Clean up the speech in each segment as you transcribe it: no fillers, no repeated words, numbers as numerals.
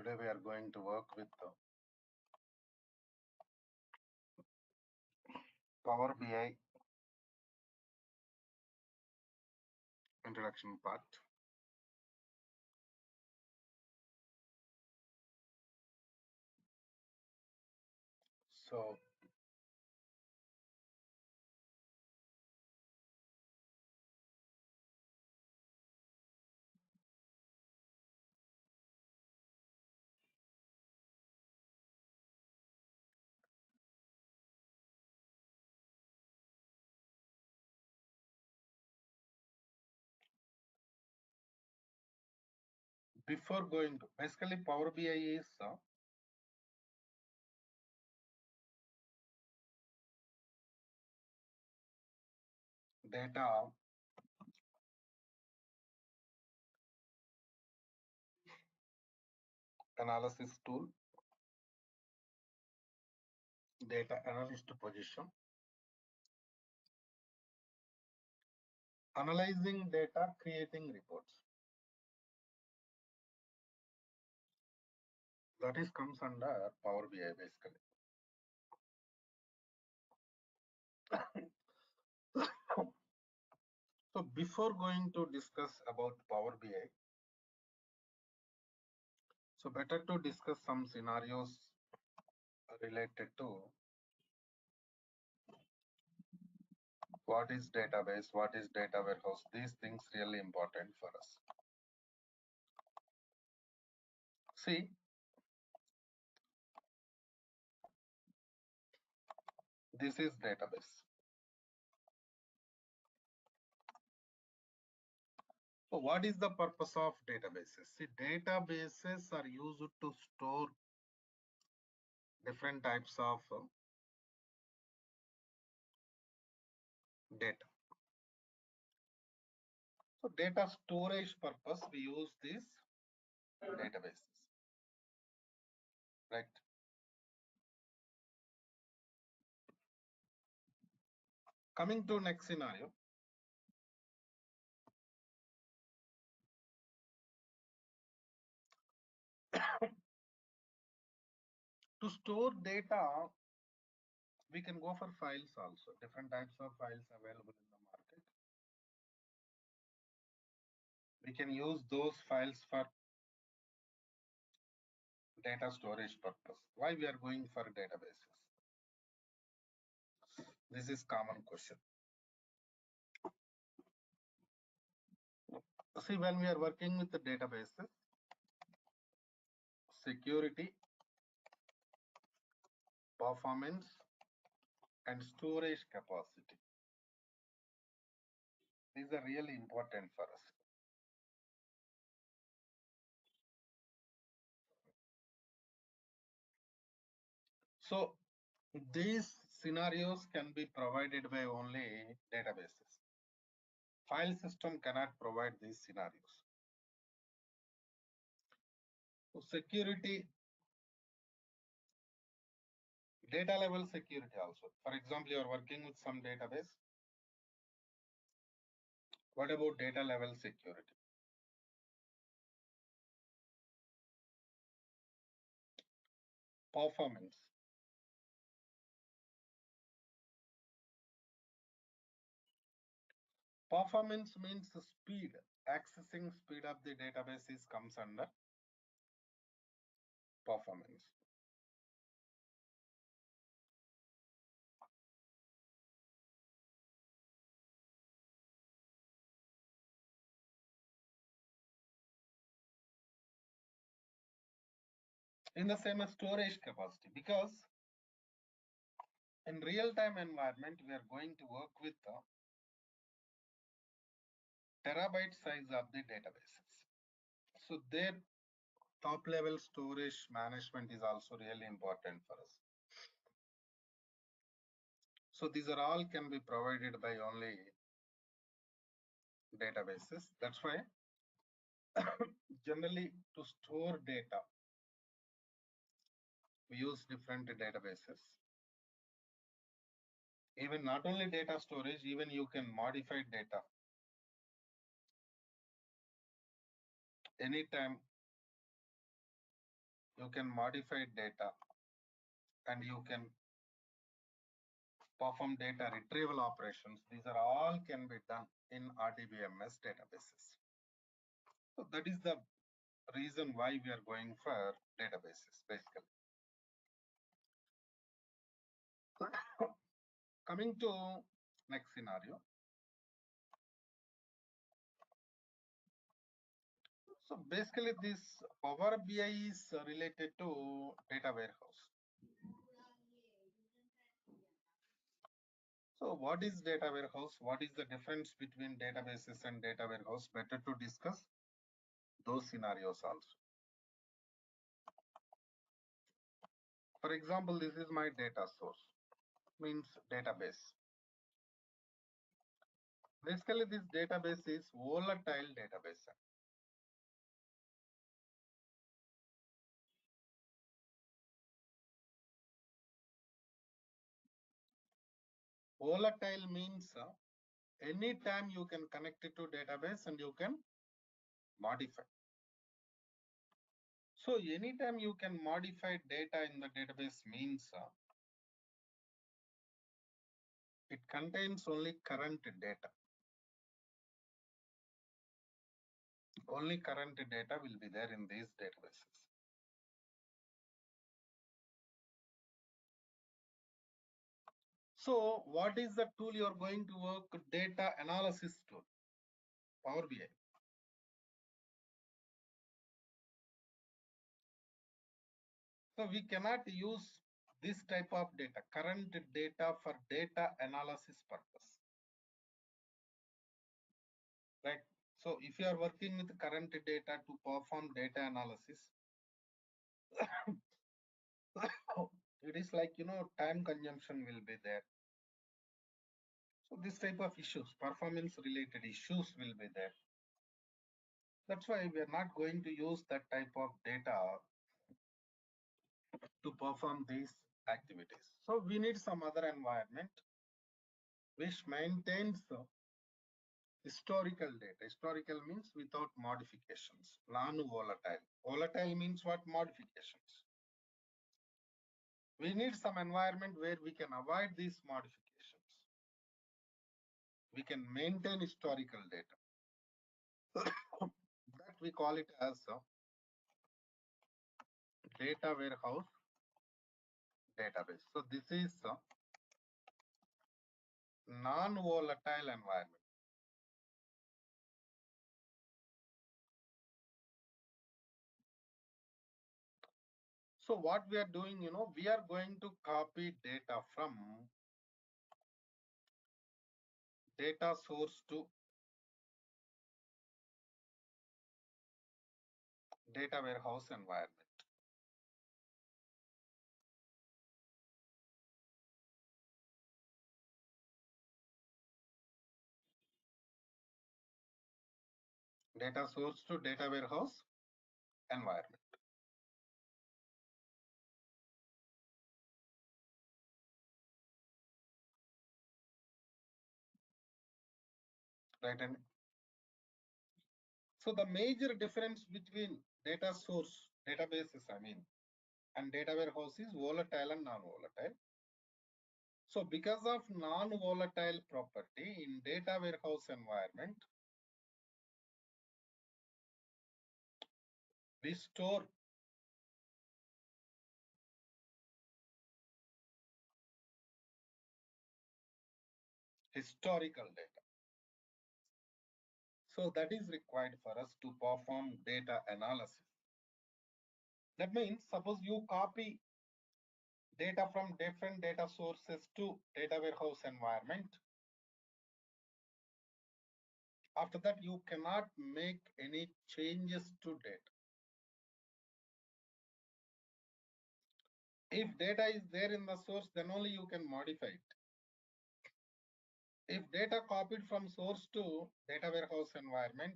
Today we are going to work with the Power BI introduction part. So before going to basically Power BI is data analysis tool, data analyst position, analyzing data, creating reports. That is comes under Power BI basically. So before going to discuss about Power BI, so better to discuss some scenarios related to what is database, what is data warehouse. These things really important for us. See, this is database. So what is the purpose of databases? See, databases are used to store different types of data. So data storage purpose, we use these databases, right? Coming to next scenario. To store data, we can go for files also. Different types of files available in the market. We can use those files for data storage purpose. Why we are going for databases? This is common question. See, when we are working with the databases, security, performance, and storage capacity. These are really important for us. So these scenarios can be provided by only databases. File system cannot provide these scenarios. So security, data level security also. For example, you are working with some database. What about data level security? Performance. Performance means the speed. Accessing speed of the databases comes under performance. In the same as storage capacity, because in real-time environment, we are going to work with the terabyte size of the databases. So their top level storage management is also really important for us. So these are all can be provided by only databases. That's why generally to store data, we use different databases. Even not only data storage, even you can modify data anytime you can modify data, and you can perform data retrieval operations. These are all can be done in RDBMS databases. So that is the reason why we are going for databases basically. Coming to next scenario. So basically this Power BI is related to data warehouse. So what is data warehouse? What is the difference between databases and data warehouse? Better to discuss those scenarios also. For example, this is my data source, means database. Basically, this database is volatile database. Volatile means anytime you can connect it to database and you can modify. So anytime you can modify data in the database means it contains only current data. Only current data will be there in these databases. So what is the tool you are going to work? Data analysis tool, Power BI. So we cannot use this type of data, current data, for data analysis purpose. Right. So if you are working with current data to perform data analysis, it is like, time consumption will be there. So this type of issues, performance related issues will be there. That's why we are not going to use that type of data to perform these activities. So we need some other environment which maintains historical data. Historical means without modifications, non-volatile. Volatile means what? Modifications. We need some environment where we can avoid these modifications. We can maintain historical data. That we call it as a data warehouse database. So this is a non-volatile environment. So what we are doing, we are going to copy data from data source to data warehouse environment. Data source to data warehouse environment. Right. And so the major difference between data source, databases, and data warehouse is volatile and non-volatile. So because of non-volatile property in data warehouse environment, we store historical data. So that is required for us to perform data analysis. That means suppose you copy data from different data sources to data warehouse environment. After that, you cannot make any changes to data. If data is there in the source, then only you can modify it. If data copied from source to data warehouse environment,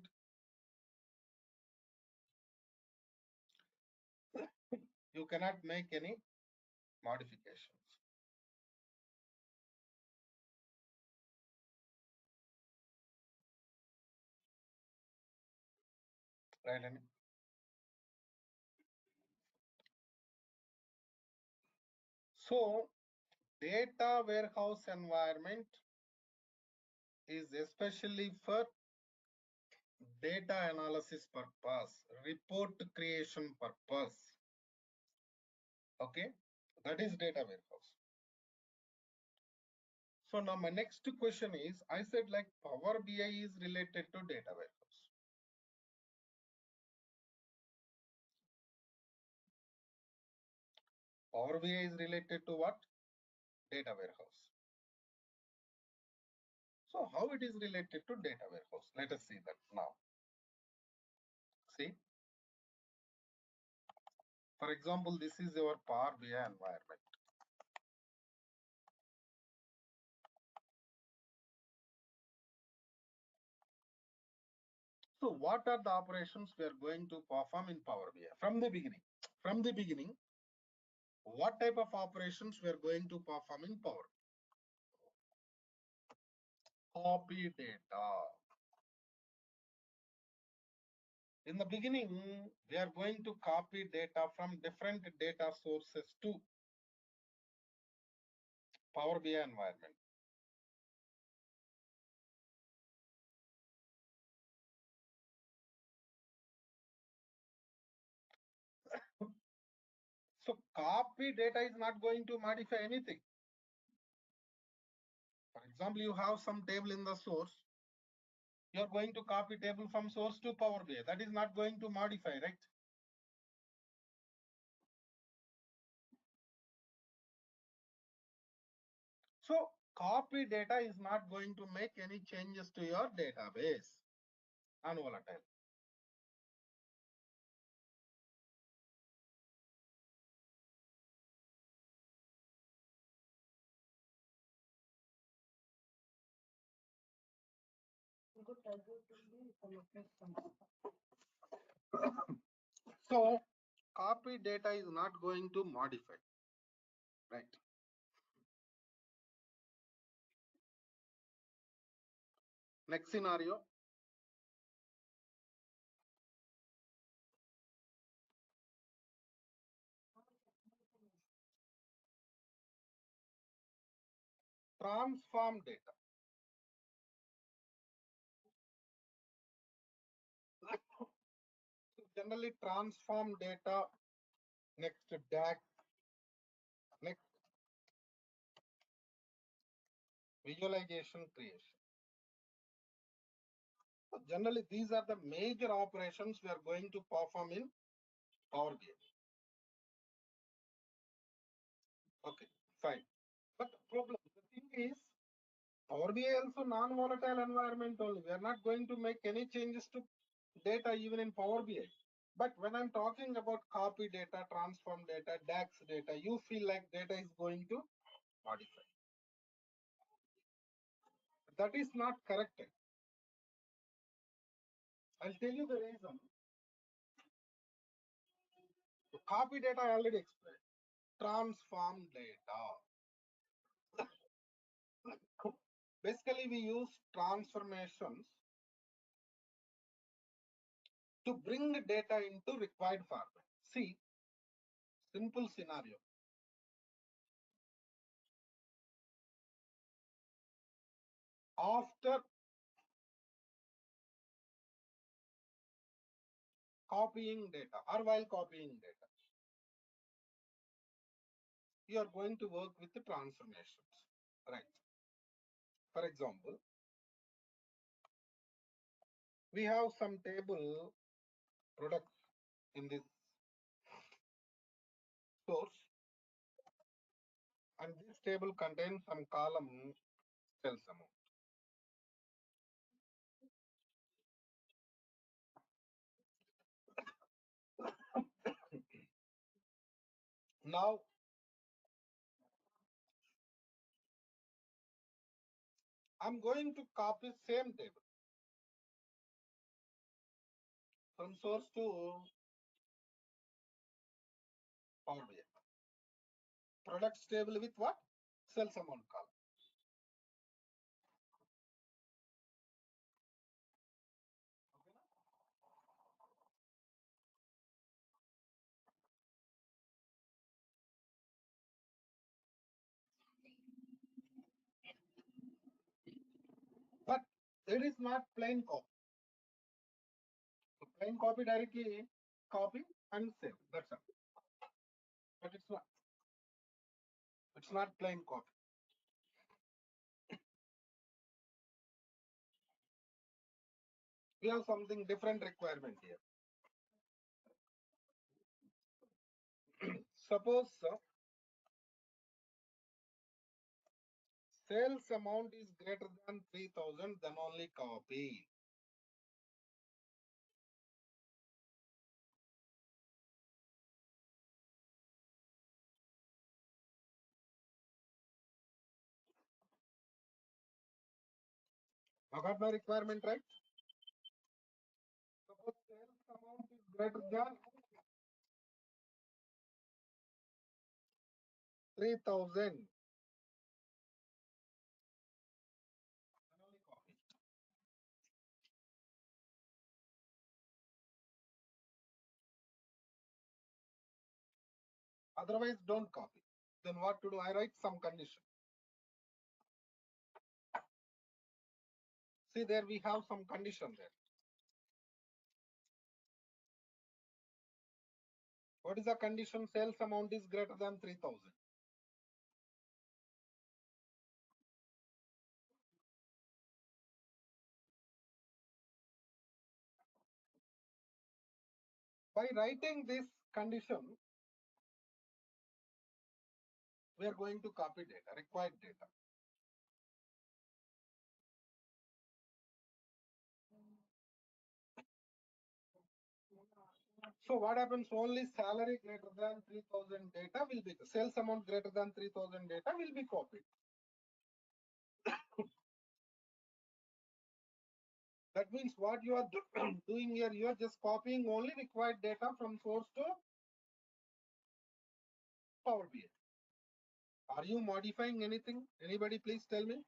you cannot make any modifications. Right? And So data warehouse environment is especially for data analysis purpose, report creation purpose. Okay, that is data warehouse. So now my next question is, I said like Power BI is related to data warehouse. Power BI is related to what? Data warehouse. So how it is related to data warehouse? Let us see that now. See, for example, this is our Power BI environment. So what are the operations we are going to perform in Power BI from the beginning? From the beginning, what type of operations we are going to perform in Power? Copy data. In the beginning, we are going to copy data from different data sources to Power BI environment. So copy data is not going to modify anything. For example, you have some table in the source. You are going to copy table from source to Power BI. That is not going to modify, right? So copy data is not going to make any changes to your database on volatile. So copy data is not going to modify, right? Next scenario. Transform data. So generally transform data, next DAX, next visualization creation. So generally these are the major operations we are going to perform in Power BI. Okay, fine. But the thing is, Power BI also non-volatile environment only. We are not going to make any changes to data even in Power BI. But when I'm talking about copy data, transform data, DAX data, you feel like data is going to modify. That is not correct. I'll tell you the reason. Copy data I already explained. Transform data. Basically, we use transformations to bring data into required format. See, simple scenario. After copying data or while copying data, you are going to work with the transformations, right? For example, we have some table products in this source, and this table contains some column sales amount. Now, I'm going to copy same table from source to Power BI. Products table with what? Sales amount column. Okay, It is not plain copy. So plain copy directly copy and save. That's all. But it's not. It's not plain copy. We have something different requirement here. Suppose sales amount is greater than 3,000, then only copy. I got my requirement right? Suppose sales amount is greater than 3,000, then only copy. Otherwise, don't copy. Then what to do? I write some condition. See, there we have some condition there. What is the condition? Sales amount is greater than 3,000. By writing this condition, we are going to copy data, required data. So what happens? Only salary greater than 3,000 data will be, sales amount greater than 3,000 data will be copied. That means what you are doing here, you are just copying only required data from source to Power BI. Are you modifying anything? Anybody please tell me? Are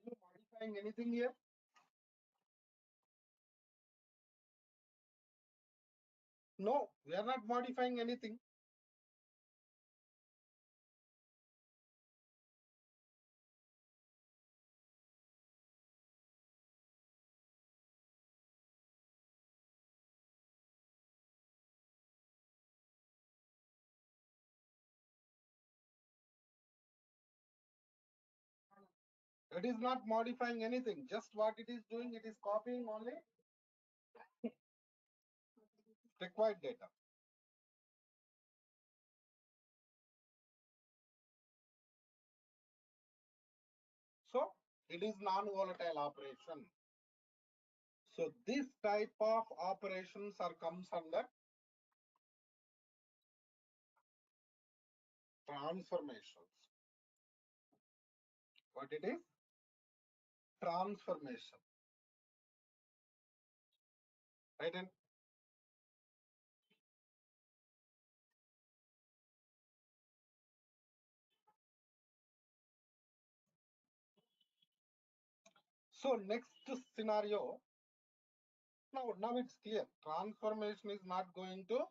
you modifying anything here? No, we are not modifying anything. It is not modifying anything. Just what it is doing, it is copying only required data. So it is non-volatile operation. So this type of operations are comes under transformations. What it is? Transformation. Right? And so next scenario, now it's clear. Transformation is not going to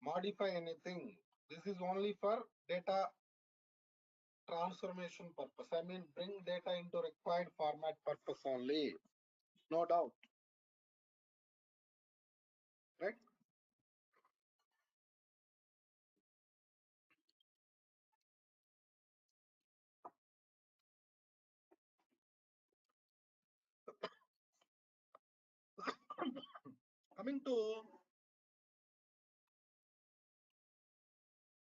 modify anything. This is only for data transformation purpose. I mean, bring data into required format purpose only. No doubt. Right? Coming to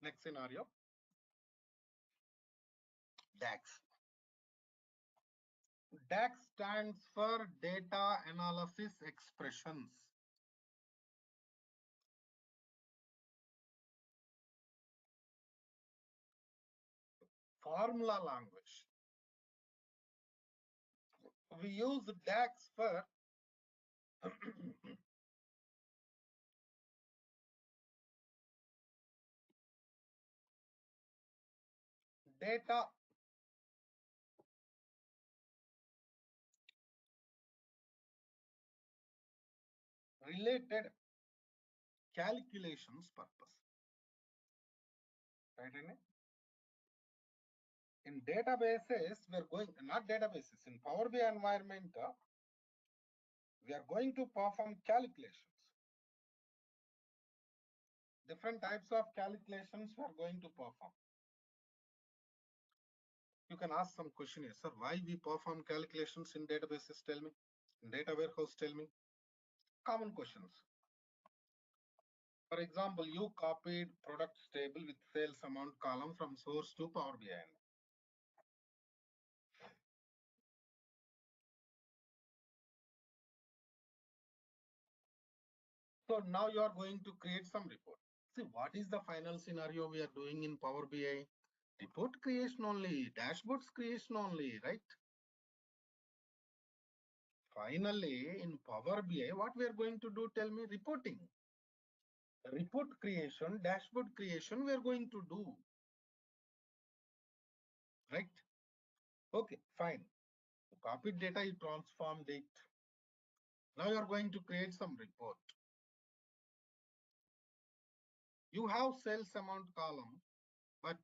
next scenario, DAX. DAX stands for Data Analysis Expressions. Formula language. We use DAX for data related calculations purpose. Right? In databases, we are going, not databases, in Power BI environment, we are going to perform calculations. Different types of calculations we are going to perform. You can ask some question here, sir, why we perform calculations in databases, tell me. In data warehouse, tell me. Common questions. For example, you copied products table with sales amount column from source to Power BI. So now you are going to create some report. See, what is the final scenario we are doing in Power BI? Report creation only, dashboards creation only, right? Finally, in Power BI, what we are going to do, tell me, reporting. Report creation, dashboard creation, we are going to do. Right? Okay, fine. You copied data, you transformed it. Now you are going to create some report. You have sales amount column, but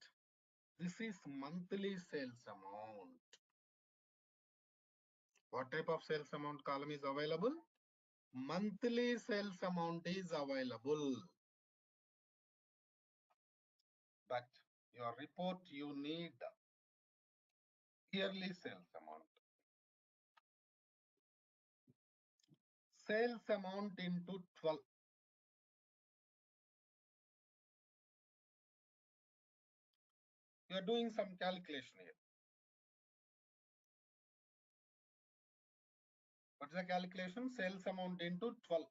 this is monthly sales amount. What type of sales amount column is available? Monthly sales amount is available. But your report, you need yearly sales amount. Sales amount into 12. You are doing some calculation here. What's the calculation? Sales amount into 12.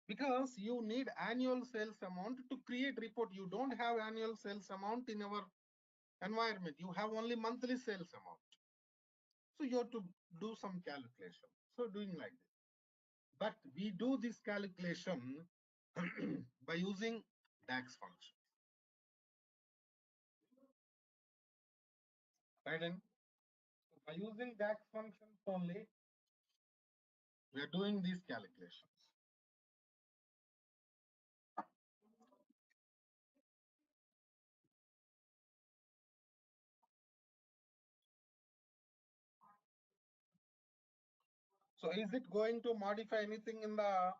Because you need annual sales amount to create report. You don't have annual sales amount in our environment. You have only monthly sales amount. So you have to do some calculation. So doing like this. But we do this calculation by using DAX function. Right? And by using DAX functions only, we are doing these calculations. So is it going to modify anything in the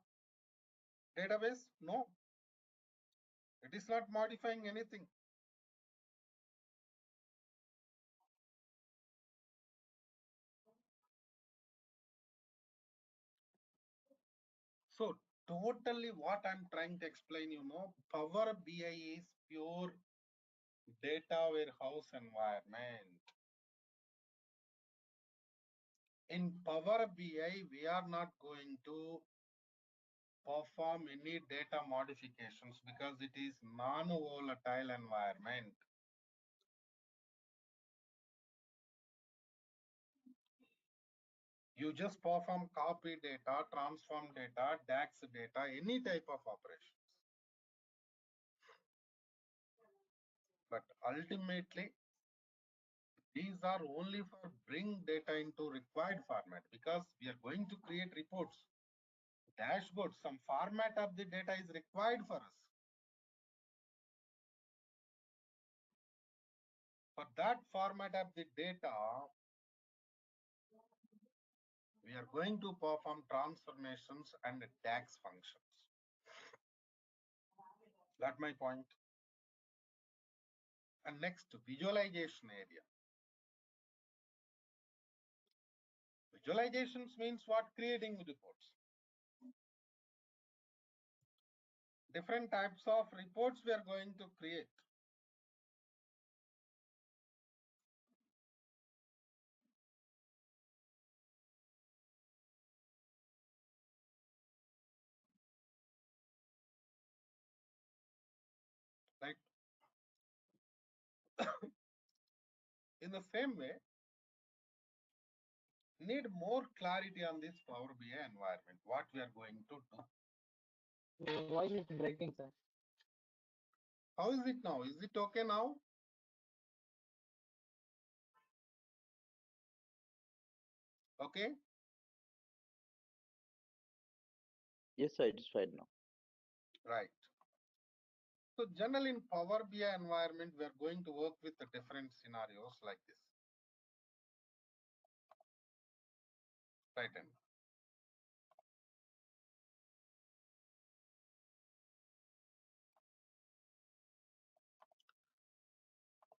database? No, it is not modifying anything. So totally what I'm trying to explain, Power BI is pure data warehouse environment. In Power BI, we are not going to perform any data modifications because it is non-volatile environment. You just perform copy data, transform data, DAX data, any type of operations. But ultimately, these are only for bring data into required format because we are going to create reports, dashboards, some format of the data is required for us. For that format of the data, we are going to perform transformations and DAX functions. Got my point? And next, visualization area. Visualizations means what? Creating reports. Different types of reports we are going to create. Right? In the same way, need more clarity on this Power BI environment, what we are going to do. Your voice is breaking, sir. How is it now? Is it okay now? Okay. Yes, sir, it is fine now. Right. So generally in Power BI environment, we are going to work with the different scenarios like this. Right. And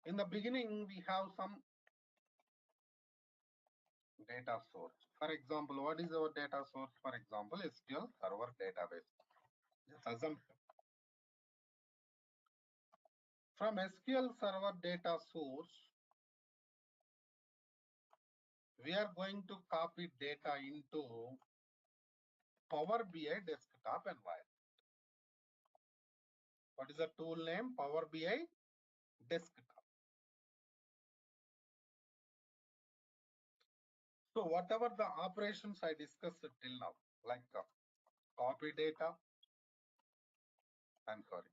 in the beginning, we have some data source. For example, what is our data source? For example, SQL Server database. Just assumption. From SQL Server data source, we are going to copy data into Power BI desktop environment. What is the tool name? Power BI desktop. So whatever the operations I discussed till now, like copy data, I'm sorry,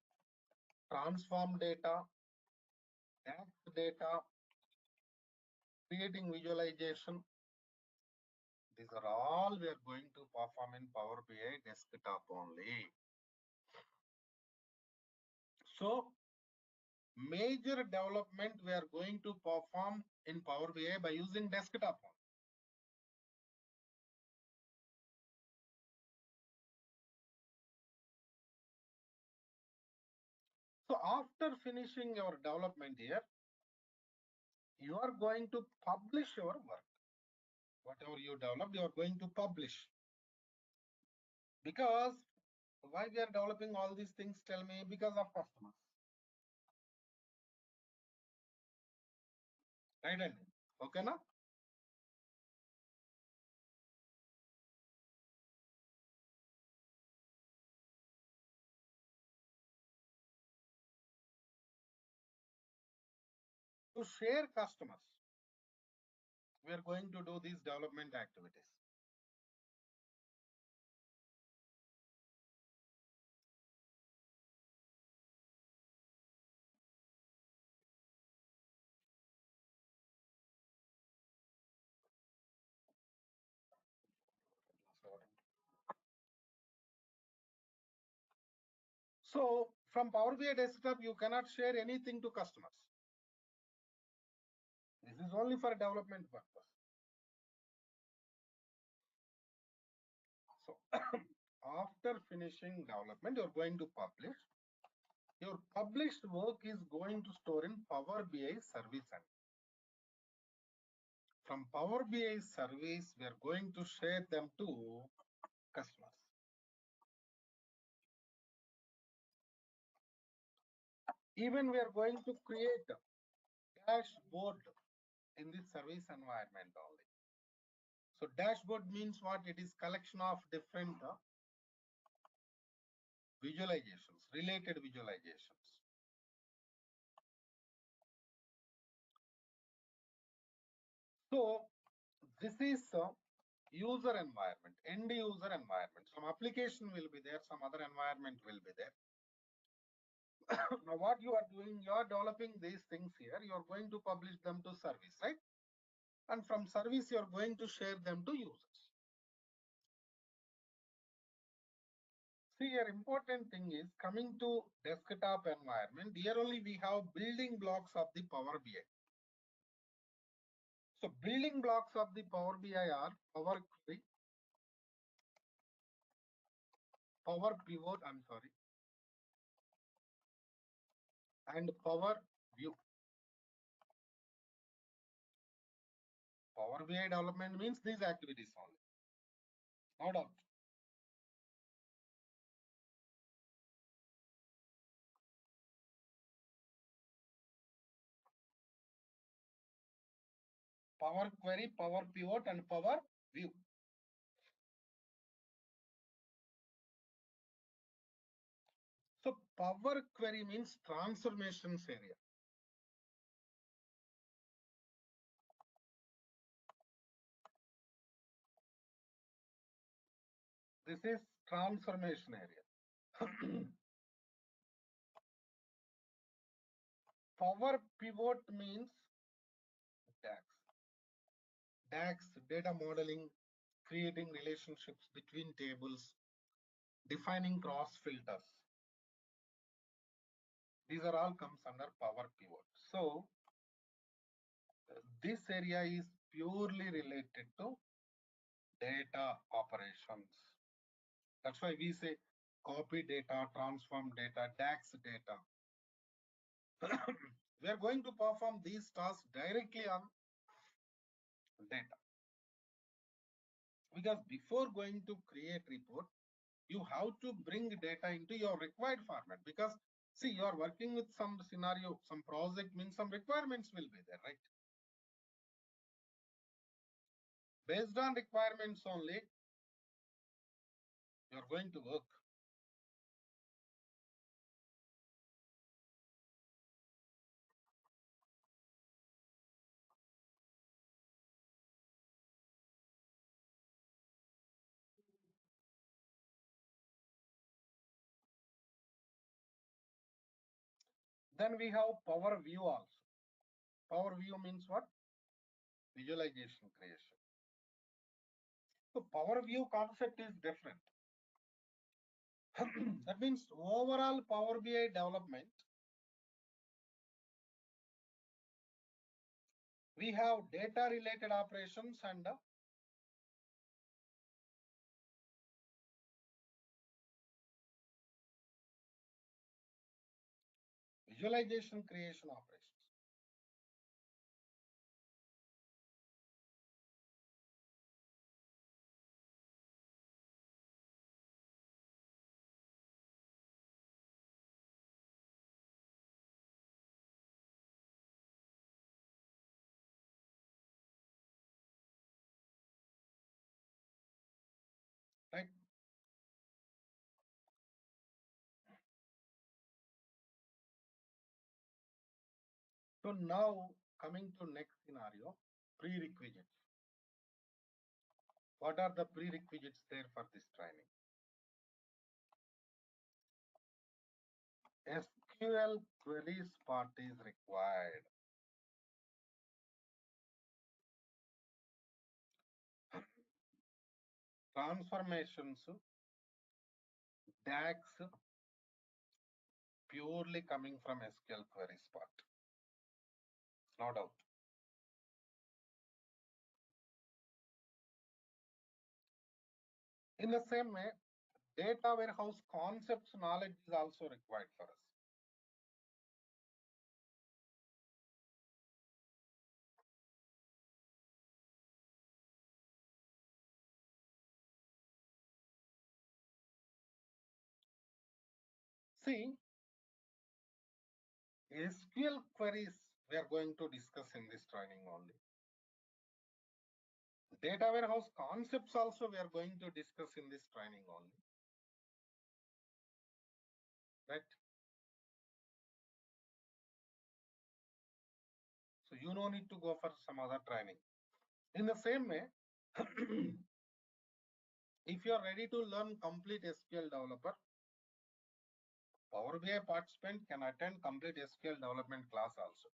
transform data, add data, creating visualization, these are all we are going to perform in Power BI desktop only. So major development we are going to perform in Power BI by using desktop only. So after finishing your development here, you are going to publish your work. Whatever you developed, you are going to publish. Because why we are developing all these things, tell me, because of customers. Right? Okay, now? To share customers, we are going to do these development activities. So from Power BI desktop, you cannot share anything to customers. This is only for development purpose. So after finishing development, you're going to publish. Your published work is going to store in Power BI service center. From Power BI service, we are going to share them to customers. Even we are going to create a dashboard in this service environment only. So dashboard means what? It is collection of different visualizations, related visualizations. So this is a user environment, end user environment. Some application will be there, some other environment will be there. Now what you are doing, you are developing these things here, you are going to publish them to service, right? And from service, you are going to share them to users. See, here important thing is coming to desktop environment. Here only we have building blocks of the Power BI. So building blocks of the Power BI are Power Query, Power Pivot, I'm sorry, and Power View. Power BI development means these activities only. No doubt. Power Query, Power Pivot, and Power View. So Power Query means transformations area. This is transformation area. Power Pivot means DAX. DAX, data modeling, creating relationships between tables, defining cross filters. These are all comes under power pivot. So this area is purely related to data operations. That's why we say copy data, transform data, DAX data. We are going to perform these tasks directly on data. Because before going to create report, you have to bring data into your required format. Because see, you are working with some scenario, some project means some requirements will be there, right? Based on requirements only, you are going to work. Then we have power view also. Power view means what? Visualization creation. So power view concept is different. That means overall Power BI development, we have data related operations and visualization creation operations. Right. So now coming to next scenario, prerequisites. What are the prerequisites there for this training? SQL queries part is required. Transformations, DAX, purely coming from SQL queries part. No doubt. In the same way, data warehouse concepts knowledge is also required for us. See, SQL queries we are going to discuss in this training only. Data warehouse concepts also we are going to discuss in this training only. Right? So you no need to go for some other training. In the same way, if you are ready to learn complete SQL developer, Power BI participant can attend complete SQL development class also.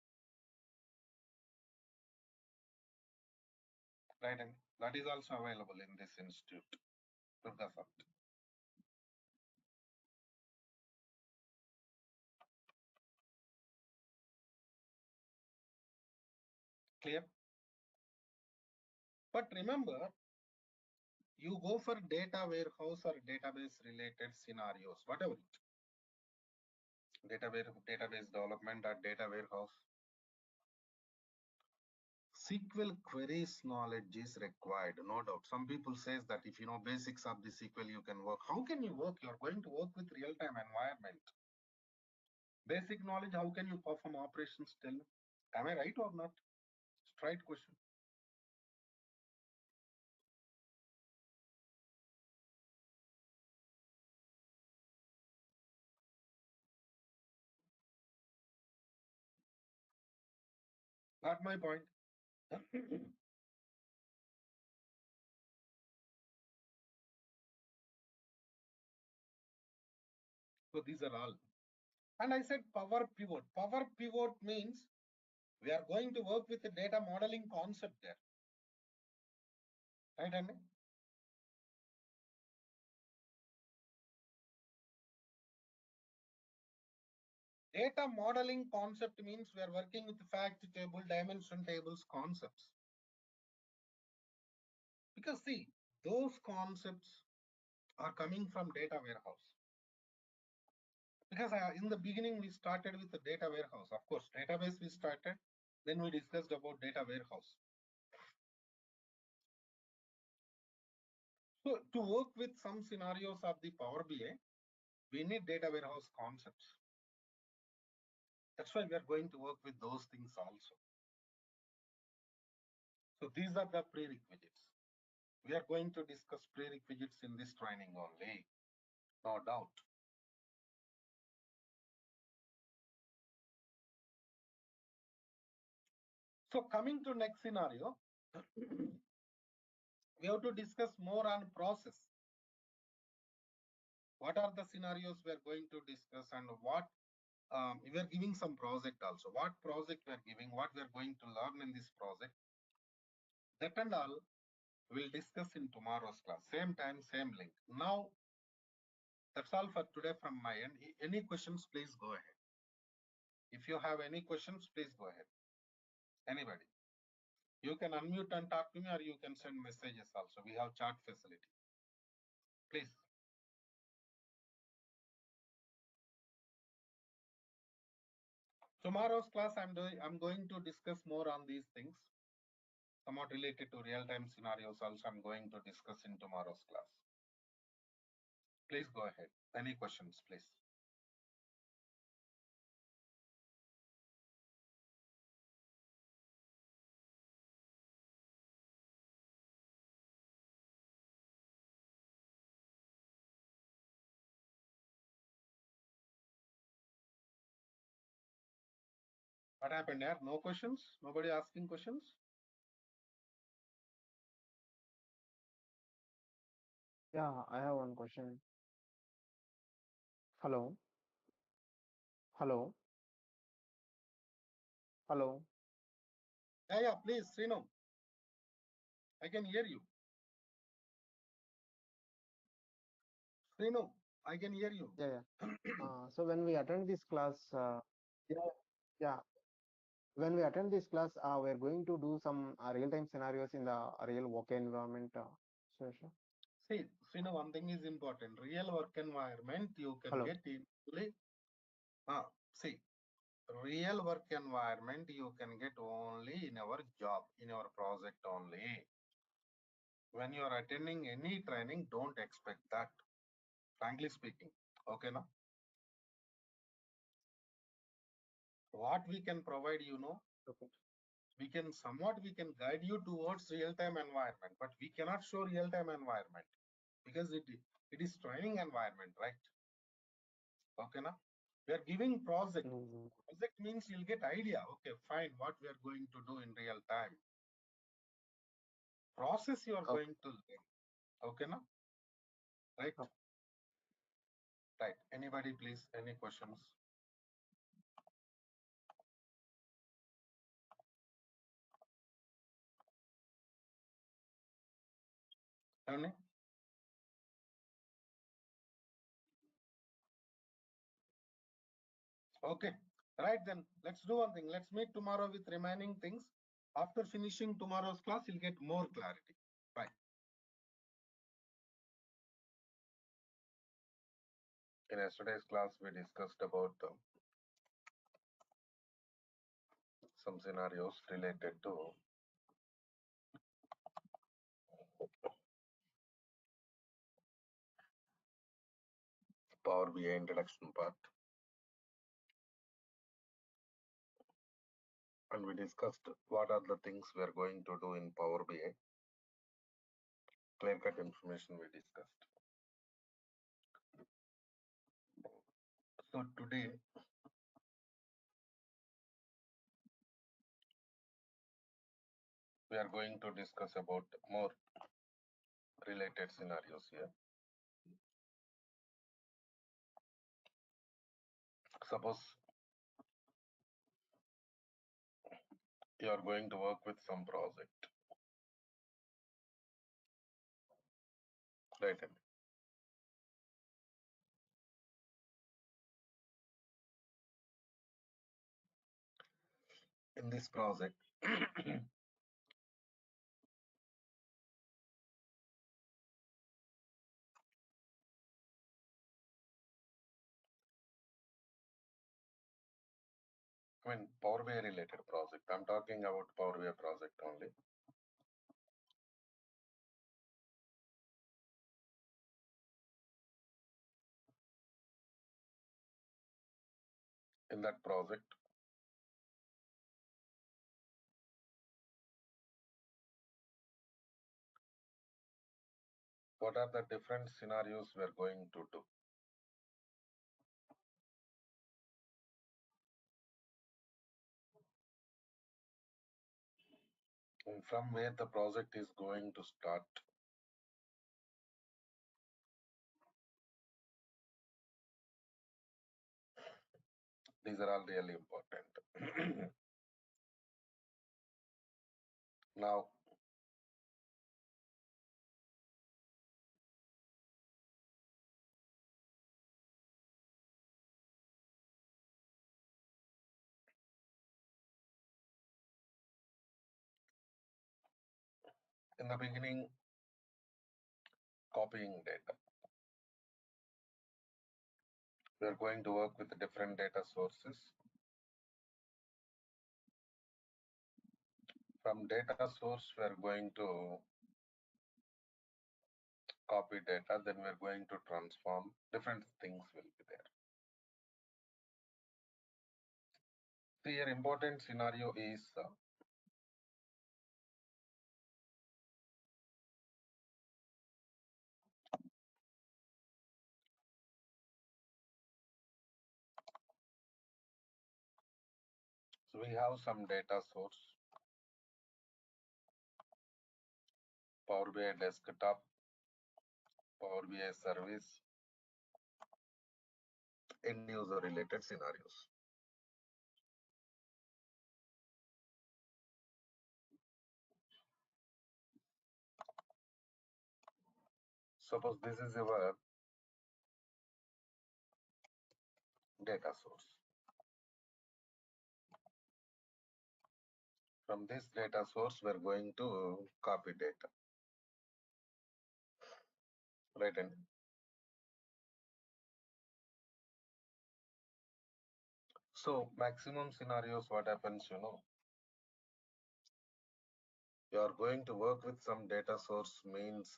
Right, and that is also available in this institute, Durga Sir. Clear? But remember, you go for data warehouse or database related scenarios, whatever it. Database development or data warehouse. SQL queries knowledge is required, no doubt. Some people says that if you know basics of the SQL, you can work. How can you work? You're going to work with real-time environment. Basic knowledge, how can you perform operations still? Am I right or not? Straight question. Got my point. So these are all. And I said power pivot. Power pivot means we are going to work with the data modeling concept there. Right, Andy? Data modeling concept means we are working with fact table, dimension tables concepts. Because see, those concepts are coming from data warehouse. Because in the beginning we started with the data warehouse. Of course, database we started, then we discussed about data warehouse. So to work with some scenarios of the Power BI, we need data warehouse concepts. That's why we are going to work with those things also. So these are the prerequisites. We are going to discuss prerequisites in this training only, no doubt. So coming to next scenario, we have to discuss more on process. What are the scenarios we are going to discuss, and what we are giving some project also. What project we are giving, what we are going to learn in this project, that and all we'll discuss in tomorrow's class. Same time, same link. Now, that's all for today from my end. Any questions, please go ahead. If you have any questions, please go ahead. Anybody? You can unmute and talk to me, or you can send messages also. We have chat facility. Please. Tomorrow's class, I'm going to discuss more on these things, somewhat related to real-time scenarios also. I'm going to discuss in tomorrow's class. Please go ahead. Any questions, please? What happened here? No questions? Nobody asking questions? Yeah, I have one question. Hello, hello, hello. Yeah, please, Srinu. I can hear you. Srinu, I can hear you. Yeah, yeah. So when we attend this class, yeah, yeah. When we attend this class, we're going to do some real-time scenarios in the real work environment. Sure, sure. See, Srinu, one thing is important. Real work environment you can Hello. get in only. See, real work environment you can get only in our job, in our project only. When you are attending any training, don't expect that, frankly speaking. Okay, now what we can provide, Okay. we can guide you towards real-time environment, but we cannot show real-time environment because it is training environment, right? Okay, now we are giving project. Mhm. Project means you'll get idea. Okay, fine, what we are going to do in real time. Process you are Okay. going to learn. Okay, now right? Okay. Right. Anybody, please? Any questions? Any? Okay. Right then. Let's do one thing. Let's meet tomorrow with remaining things. After finishing tomorrow's class, you'll get more clarity. Bye. In yesterday's class, we discussed about some scenarios related to Power BI introduction part. And we discussed what are the things we are going to do in Power BI. Clear-cut information we discussed. So today, we are going to discuss about more related scenarios here. Suppose you are going to work with some project, right? in this project. I mean, Power BI related project. I'm talking about Power BI project only. In that project, what are the different scenarios we're going to do? And from where the project is going to start. These are all really important. Now, in the beginning, copying data. We're going to work with different data sources. From data source, we're going to copy data, then we're going to transform. Different things will be there. So here important scenario is so we have some data source, Power BI desktop, Power BI service, end user related scenarios. Suppose this is our data source. From this data source, we're going to copy data, right? And so maximum scenarios, what happens, you are going to work with some data source means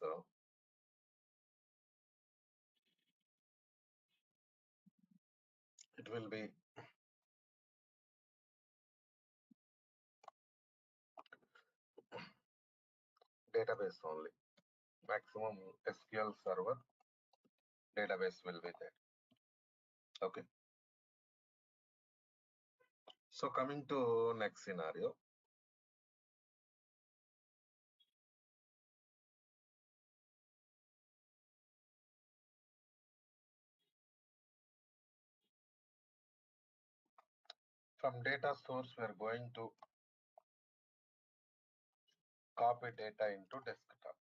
it will be database only. Maximum SQL server database will be there. Okay. So coming to next scenario. From data source, we are going to copy data into desktop.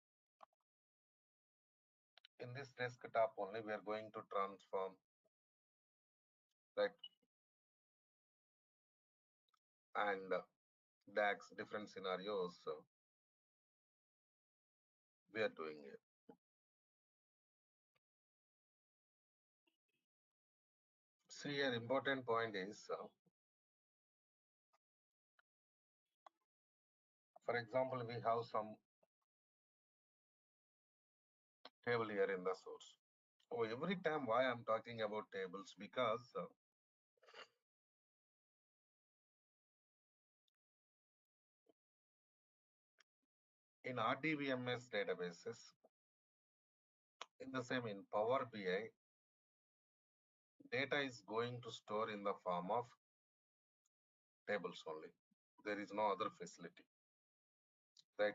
In this desktop only, we are going to transform, right? And DAX, different scenarios we are doing here. See, an important point is, for example, we have some table here in the source. Oh, every time why I'm talking about tables, because in RDBMS databases, in the same in Power BI, data is going to store in the form of tables only. There is no other facility, right?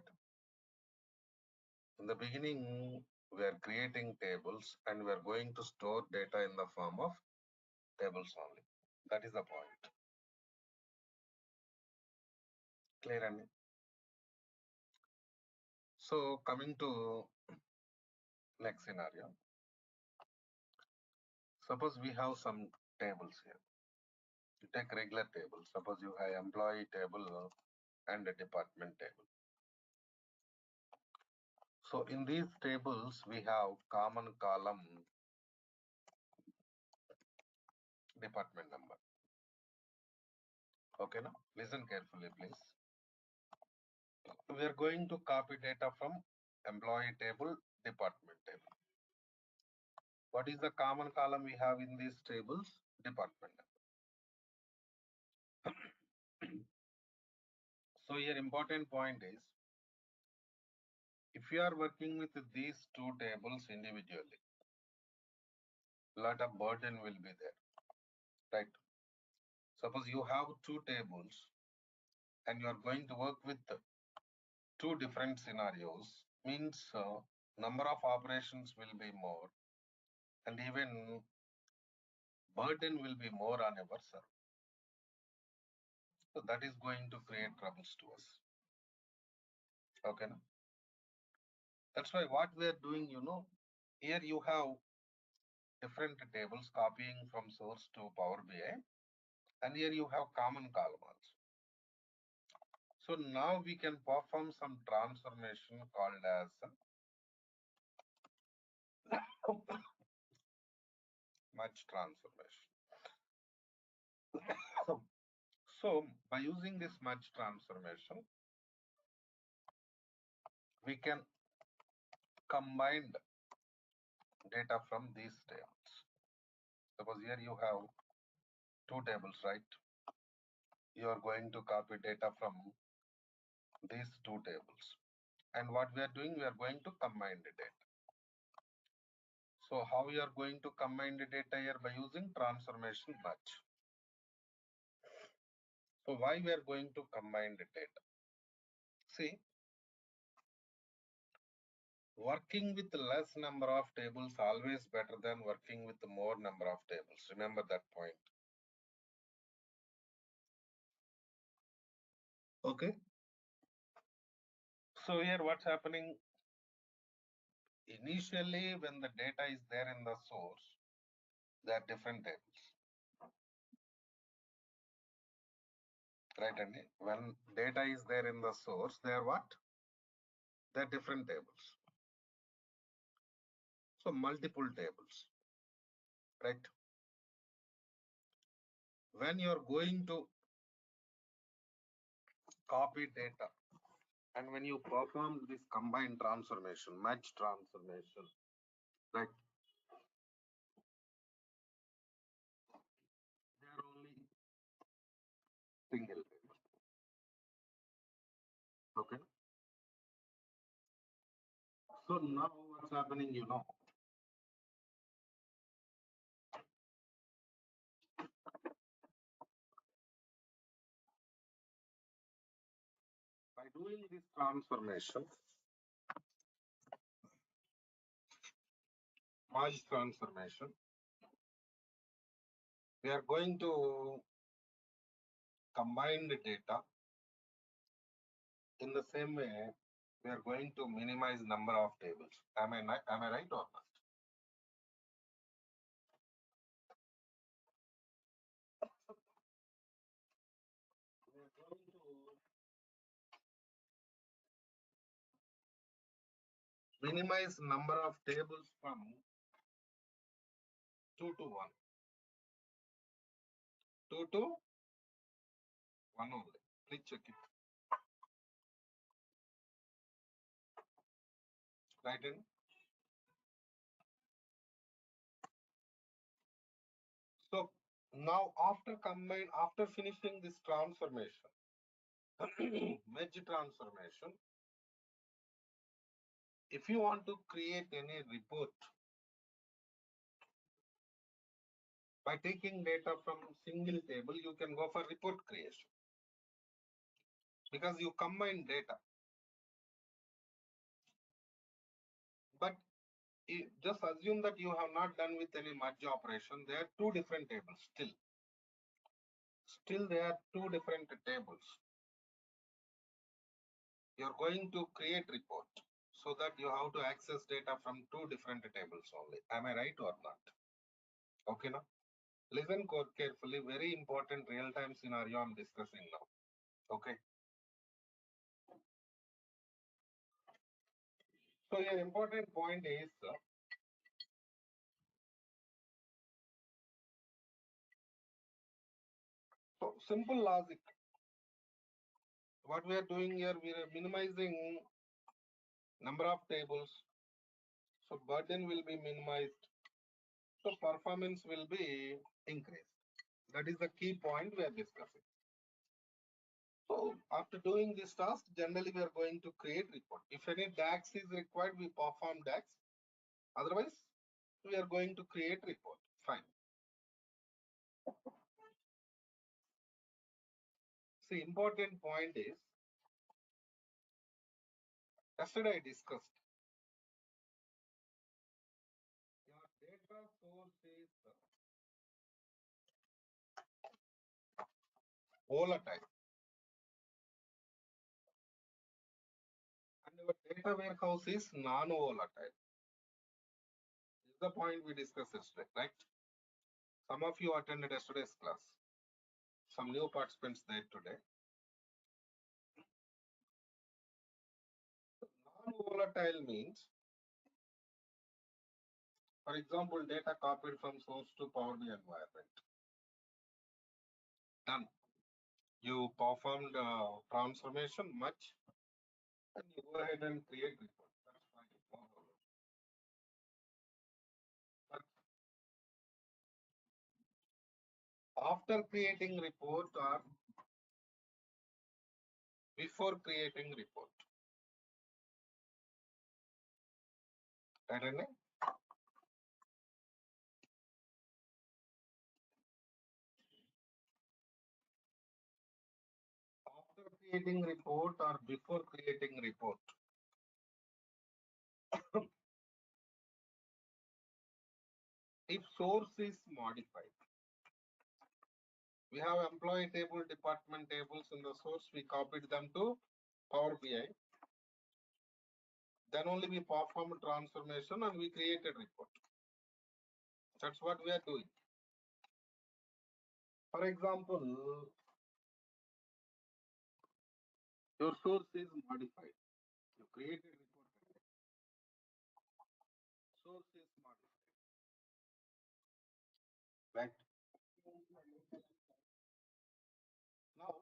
In the beginning, we are creating tables and we are going to store data in the form of tables only. That is the point. Clear? And so coming to next scenario. Suppose we have some tables here. You take regular table. Suppose you have employee table and a department table. So in these tables, we have common column department number. Okay, now listen carefully, please. We are going to copy data from employee table, department table. What is the common column we have in these tables? Department number. So here important point is, if you are working with these two tables individually, lot of burden will be there, right? Suppose you have two tables and you are going to work with two different scenarios, means number of operations will be more and even burden will be more on our server. So that is going to create troubles to us. Okay. No? That's why what we are doing, here you have different tables copying from source to Power BI, and here you have common column also. So now we can perform some transformation called as merge transformation. So by using this merge transformation, we can combine data from these tables. Suppose here you have two tables, right? You are going to copy data from these two tables. And what we are doing, we are going to combine the data. So how we are going to combine the data here? By using transformation merge. So why we are going to combine the data? See, working with less number of tables always better than working with more number of tables. Remember that point. Okay. So here what's happening? Initially, when the data is there in the source, there are different tables. Right, Andy? When data is there in the source, they are what? They are different tables. So multiple tables, right? When you are going to copy data and when you perform this combined transformation, merge transformation, right? They are only single table. Okay. So now what's happening, by doing this transformation, merge transformation, we are going to combine the data. In the same way, we are going to minimize number of tables. Am I right or not? We are going to minimize number of tables from 2 to 1. 2 to 1 only. Please check it. Right in. So now after finishing this transformation, merge transformation, if you want to create any report by taking data from single table, you can go for report creation because you combine data. But just assume that you have not done with any merge operation. There are two different tables still. Still there are two different tables. You're going to create report so that you have to access data from two different tables only. Am I right or not? Okay, now. Listen carefully, very important real-time scenario I'm discussing now. Okay. So an important point is so simple logic. What we are doing here, we are minimizing number of tables. So burden will be minimized. So performance will be increased. That is the key point we are discussing. So after doing this task, generally we are going to create report. If any DAX is required, we perform DAX. Otherwise, we are going to create report. Fine. See, important point is, yesterday I discussed, your data source is volatile and our data warehouse is non-volatile. This is the point we discussed yesterday, right? Some of you attended yesterday's class. Some new participants there today. Non-volatile means, for example, data copied from source to Power BI environment. Done. You performed transformation much, and you go ahead and create report. That's fine. No problem. But after creating report or before creating report, right? Anne? After creating report or before creating report, if source is modified, we have employee table, department tables in the source, we copied them to Power BI. Then only we perform transformation and we created report. That's what we are doing. For example, your source is modified. You created report. Source is modified. Right. Now,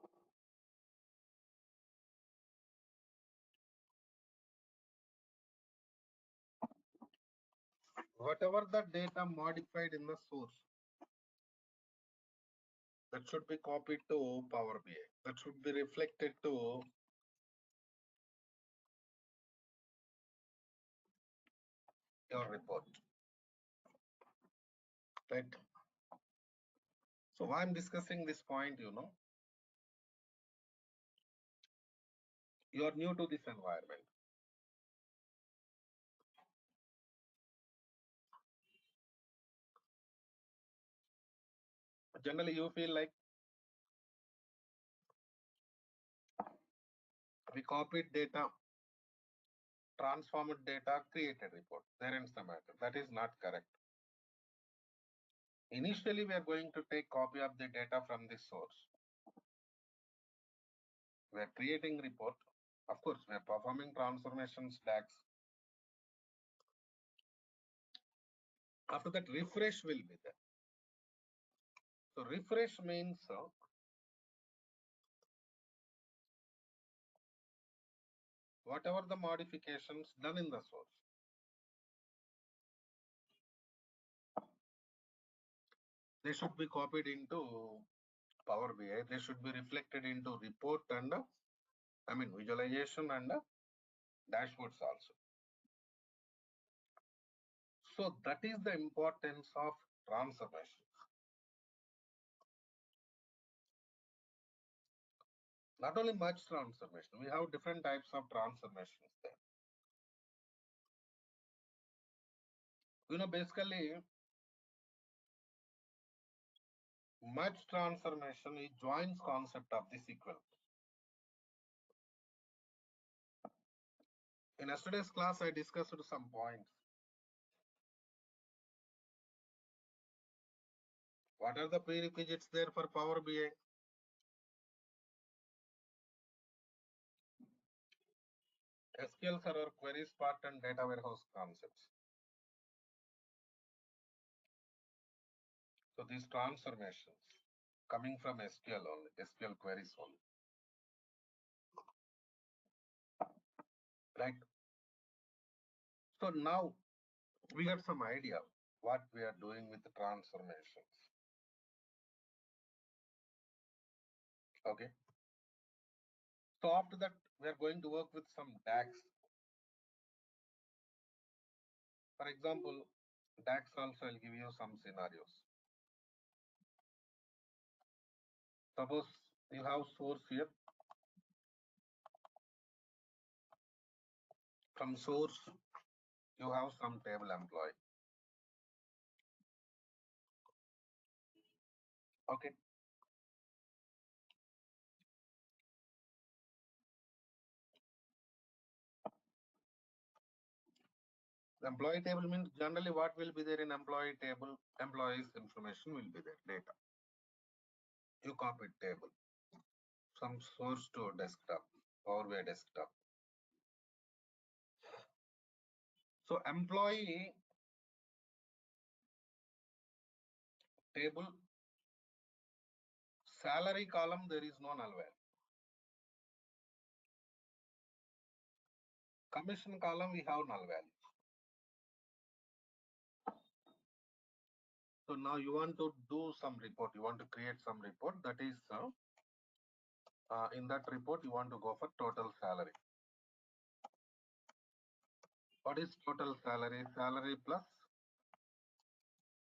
whatever the data modified in the source, that should be copied to Power BI. That should be reflected to your report. Right. So why I'm discussing this point, you are new to this environment. Generally, you feel like we copied data, transformed data, created report. There ends the matter. That is not correct. Initially, we are going to take copy of the data from this source. We are creating report. Of course, we are performing transformations, DAX. After that, refresh will be there. So refresh means whatever the modifications done in the source, they should be copied into Power BI. They should be reflected into report and visualization and dashboards also. So that is the importance of transformation. Not only merge transformation, we have different types of transformations there. Basically, merge transformation is joins concept of the SQL. In yesterday's class, I discussed some points. What are the prerequisites there for Power BI? SQL Server queries part and data warehouse concepts. So these transformations coming from SQL only, SQL queries only, right? So now we got some idea what we are doing with the transformations. Okay. So after that, we are going to work with some DAX. For example, DAX also I'll give you some scenarios. Suppose you have source here. From source, you have some table employee. Okay. The employee table means generally what will be there in employee table, employees information will be there, data. You copy table from source to desktop, Power BI desktop. So employee table, salary column, there is no null value. Commission column, we have null value. So now you want to do some report, you want to create some report, that is in that report you want to go for total salary. What is total salary? Salary plus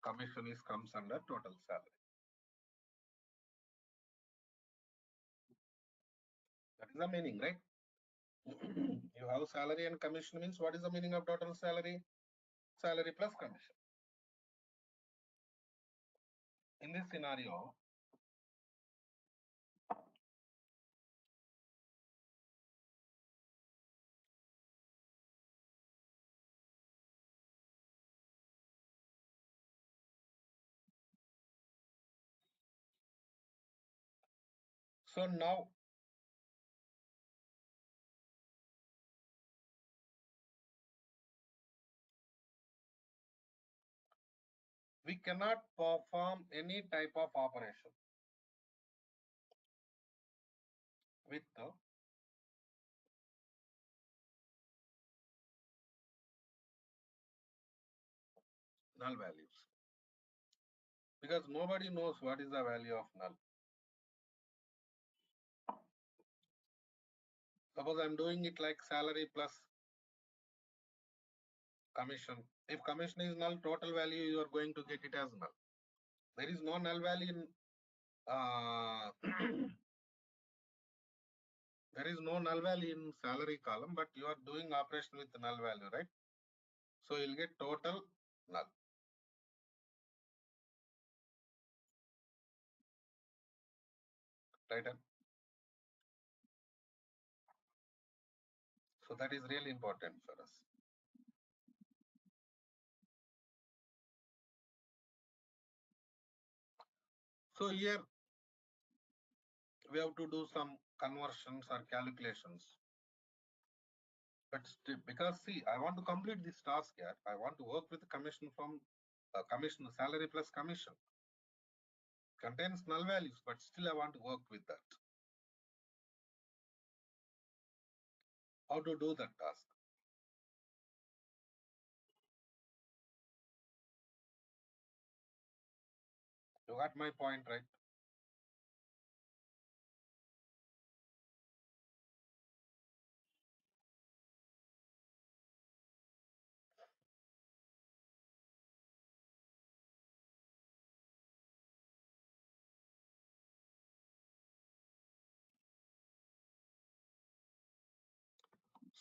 commission is comes under total salary. That is the meaning, right? You have salary and commission means what is the meaning of total salary? Salary plus commission. In this scenario, so now we cannot perform any type of operation with null values because nobody knows what is the value of null. Suppose I'm doing it like salary plus commission. If commission is null, total value you are going to get it as null. There is no null value in there is no null value in salary column, but you are doing operation with null value, right? So you'll get total null. Right? So that is really important for us. So here we have to do some conversions or calculations. But still, because see, I want to complete this task here. I want to work with the commission from commission salary plus commission. Contains null values, but still I want to work with that. How to do that task? You got my point, right?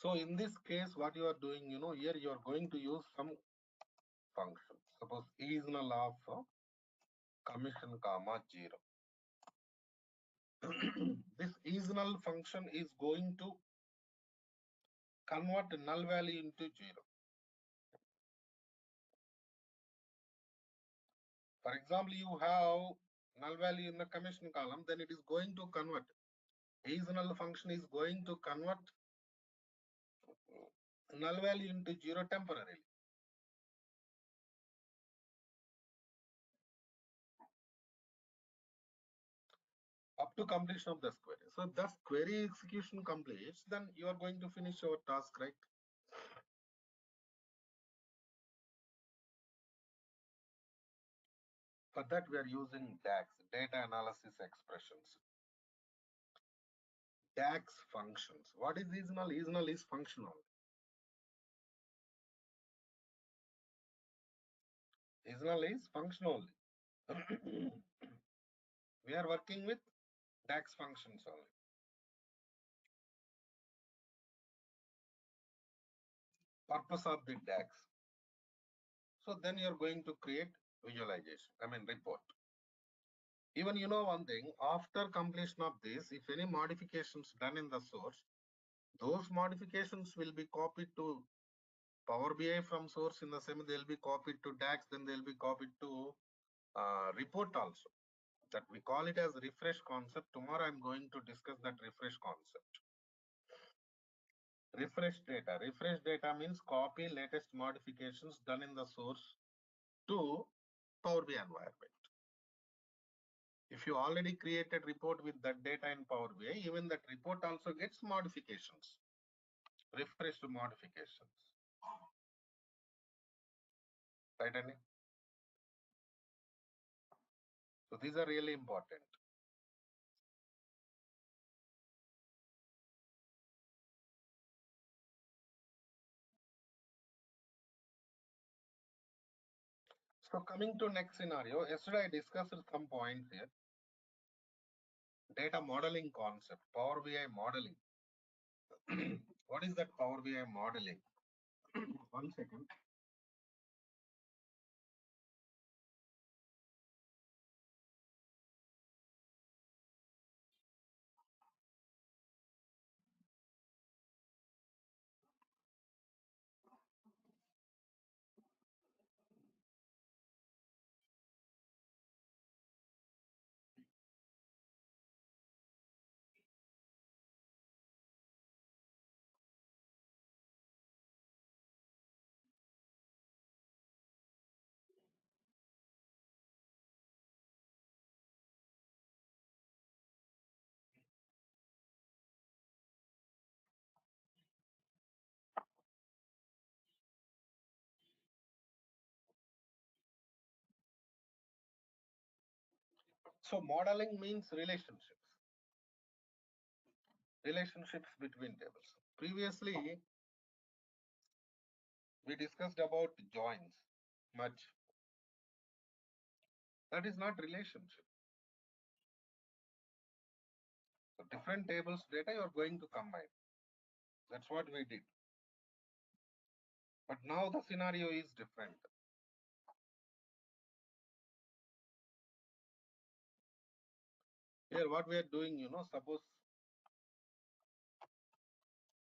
So in this case, what you are doing, here you are going to use some function. Suppose is null of commission comma 0. This is null function is going to convert null value into 0. For example, you have null value in the commission column, then it is going to convert. Is null function is going to convert null value into 0 temporarily. Up to completion of this query. So if this query execution completes, then you are going to finish your task, right? For that, we are using DAX, data analysis expressions. DAX functions. What is null? Null is functional. Null is functional. We are working with DAX functions only. Purpose of the DAX. So then you're going to create visualization, report. Even you know one thing, after completion of this, if any modifications done in the source, those modifications will be copied to Power BI from source. In the same, they'll be copied to DAX, then they'll be copied to report also. That we call it as refresh concept. Tomorrow I'm going to discuss that refresh concept. Refresh data. Refresh data means copy latest modifications done in the source to Power BI environment. If you already created report with that data in Power BI, even that report also gets modifications, refreshed modifications. Right, Annie? So these are really important. So coming to next scenario, yesterday I discussed some points here. Data modeling concept, Power BI modeling. What is that Power BI modeling? One second. So modeling means relationships. Relationships between tables. Previously, we discussed about joins, merge. That is not relationship. So different tables data you are going to combine. That's what we did. But now the scenario is different. Here what we are doing, suppose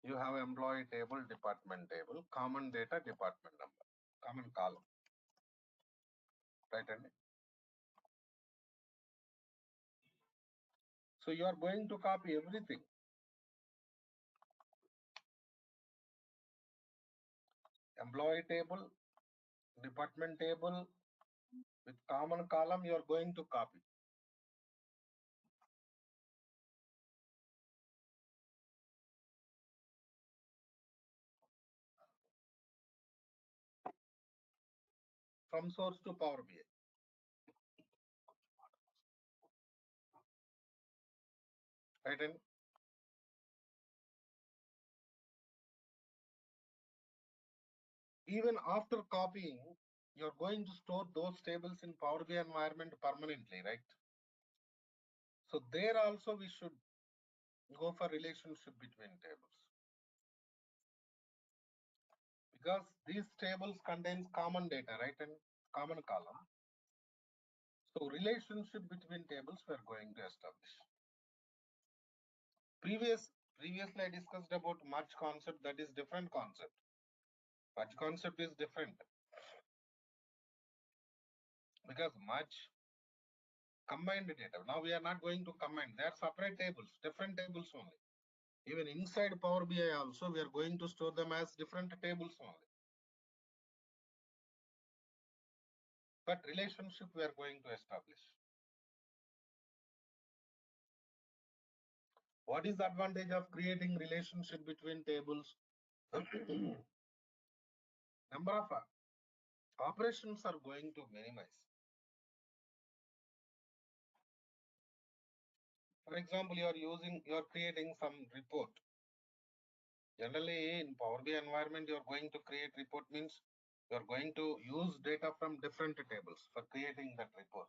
you have employee table, department table, common data, department number, common column. Right, Andy? So you are going to copy everything. Employee table, department table with common column, you are going to copy. From source to Power BI. Right, Andy? Even after copying, you're going to store those tables in Power BI environment permanently, right? So there also we should go for relationship between tables. Because these tables contains common data, right? And common column. So relationship between tables we are going to establish. Previously I discussed about merge concept, that is different concept. Merge concept is different. because much combined data. Now we are not going to combine. They are separate tables, different tables only. Even inside Power BI also, we are going to store them as different tables only. But relationship we are going to establish. What is the advantage of creating relationship between tables? Number of operations are going to minimize. For example, you are creating some report. Generally, in Power BI environment, you are going to create report means you are going to use data from different tables for creating that report.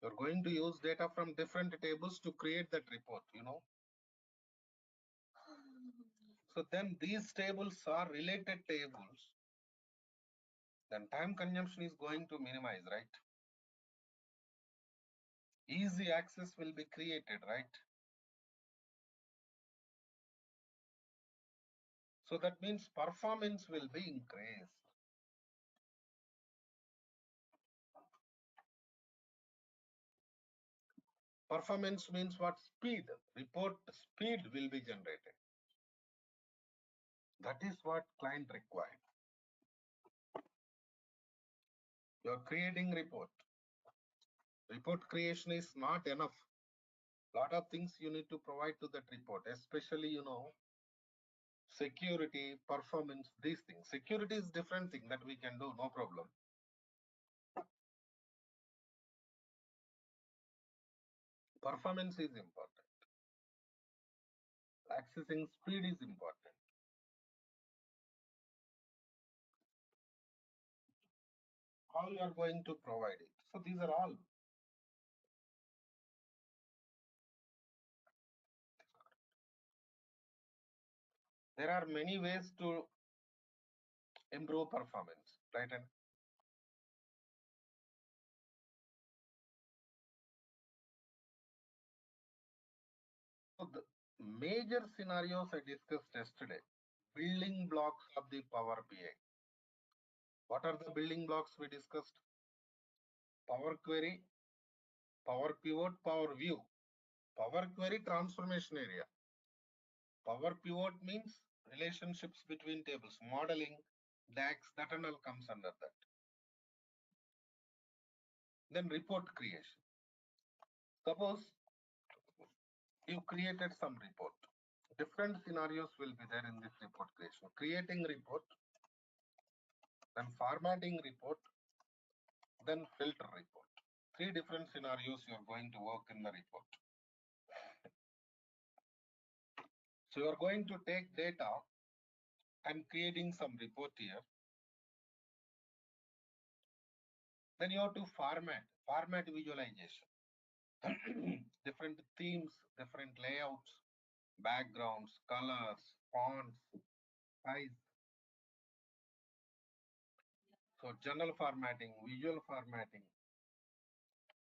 You're going to use data from different tables to create that report, you know. So then these tables are related tables. Then time consumption is going to minimize, right? Easy access will be created, right? So that means performance will be increased. Performance means what? Speed. Report speed will be generated. That is what client required. You're creating report. Report creation is not enough. Lot of things you need to provide to that report, especially, you know, security, performance, these things. Security is different thing that we can do, no problem. Performance is important. Accessing speed is important. How you are going to provide it. So these are all. There are many ways to improve performance, right? And so the major scenarios I discussed yesterday, building blocks of the Power BI. What are the building blocks we discussed? Power query, Power pivot, Power view. Power query transformation area. Power pivot means relationships between tables, modeling, DAX, that and all comes under that. Then report creation. Suppose you created some report. Different scenarios will be there in this report creation. Creating report, then formatting report, then filter report. Three different scenarios you are going to work in the report. So you are going to take data and creating some report here. Then you have to format visualization. Different themes, different layouts, backgrounds, colors, fonts, size. So general formatting, visual formatting,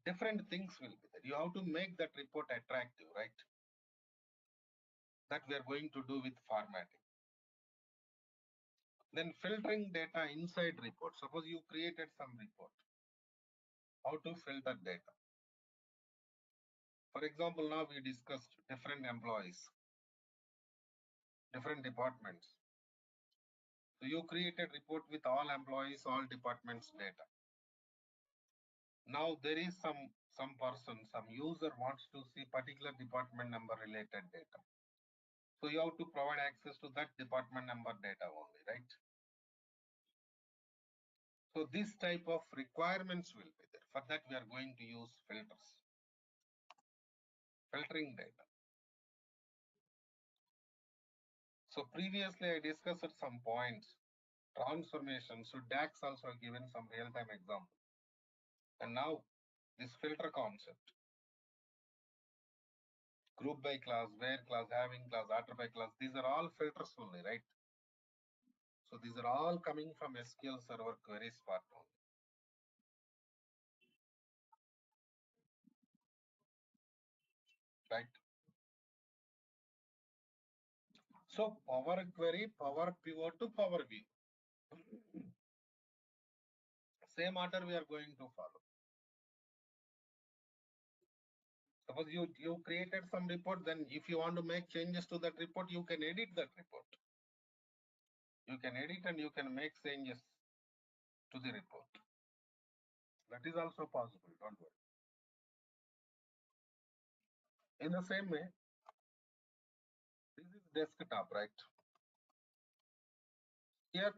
different things will be there. You have to make that report attractive, right? That we are going to do with formatting. Then filtering data inside report. Suppose you created some report. How to filter data? For example, now we discussed different employees, different departments. So you created report with all employees, all departments data. Now there is some person, some user wants to see particular department number related data. So you have to provide access to that department number data only, right? So this type of requirements will be there. For that we are going to use filters, filtering data. So previously I discussed some points, transformation. So DAX also given some real-time example. And now this filter concept, group by class, where class, having class, after by class, these are all filters only, right? So these are all coming from SQL Server queries part only, right? So Power Query, Power Pivot to Power View. Same order we are going to follow. Suppose you created some report, then if you want to make changes to that report, you can edit that report. You can edit and you can make changes to the report. That is also possible, don't worry. In the same way, this is desktop, right? Here,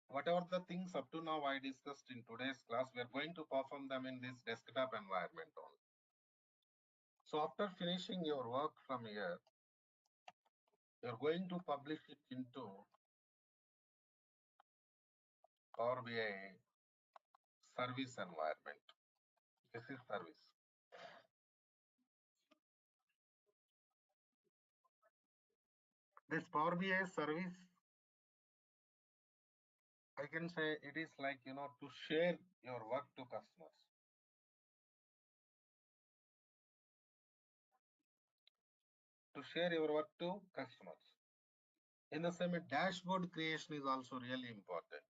whatever the things up to now I discussed in today's class, we are going to perform them in this desktop environment only. So after finishing your work from here, you're going to publish it into Power BI service environment. This is service. This Power BI service, I can say it is like, to share your work to customers. To share your work to customers. In the same way, dashboard creation is also really important.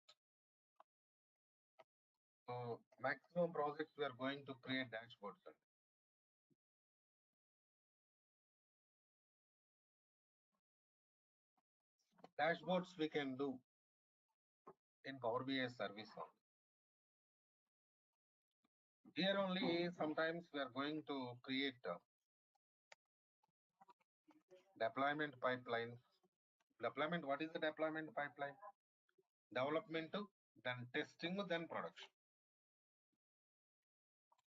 So maximum projects we are going to create dashboards. Dashboards we can do in Power BI service only. Here only sometimes we are going to create deployment pipelines. Deployment, what is the deployment pipeline? Development, then testing, then production.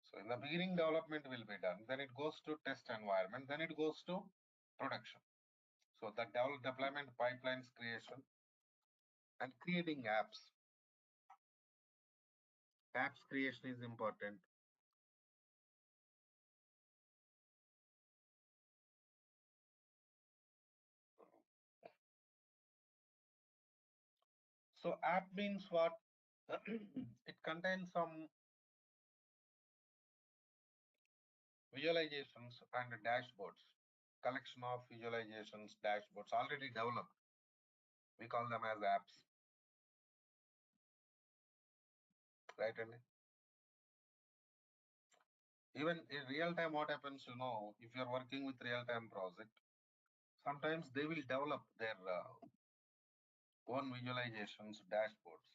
So in the beginning, development will be done. Then it goes to test environment. Then it goes to production. So the deployment pipelines creation and creating apps. Apps creation is important. So app means what? It contains some visualizations and dashboards. Collection of visualizations, dashboards already developed. We call them as apps. Right? And even in real time, what happens, if you're working with real time project, sometimes they will develop their own visualizations, dashboards,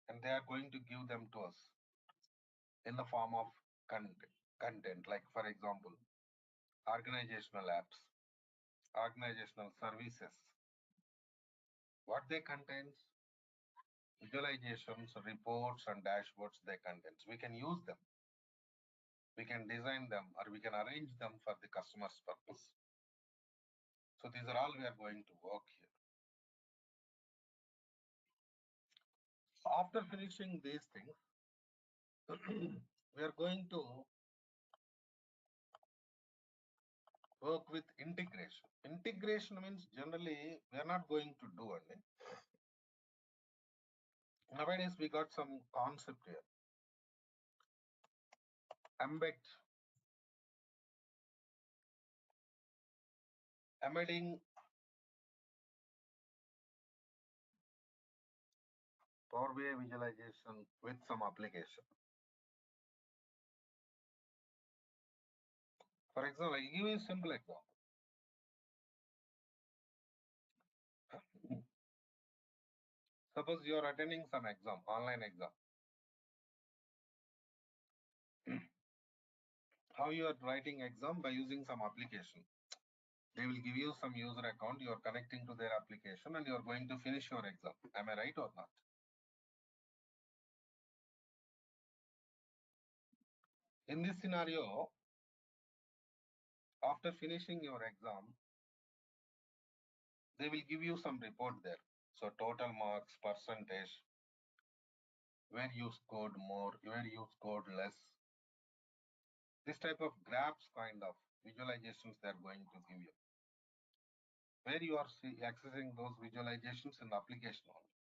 and they are going to give them to us in the form of content, like for example, organizational apps, organizational services. What they contains, visualizations, reports, and dashboards they contains. We can use them. We can design them or we can arrange them for the customer's purpose. So these are all we are going to work here. After finishing these things, we are going to work with integration. Integration means generally we are not going to do anything. Nowadays we got some concept here. Embed, embedding Power BI visualization with some application. For example, I give you a simple example. Suppose you are attending some exam, online exam. How you are writing exam? By using some application. They will give you some user account, you are connecting to their application and you are going to finish your exam. Am I right or not? In this scenario, after finishing your exam, they will give you some report there. So total marks, percentage, where you scored more, where you scored less. This type of graphs kind of visualizations they are going to give you. Where you are accessing those visualizations in the application only.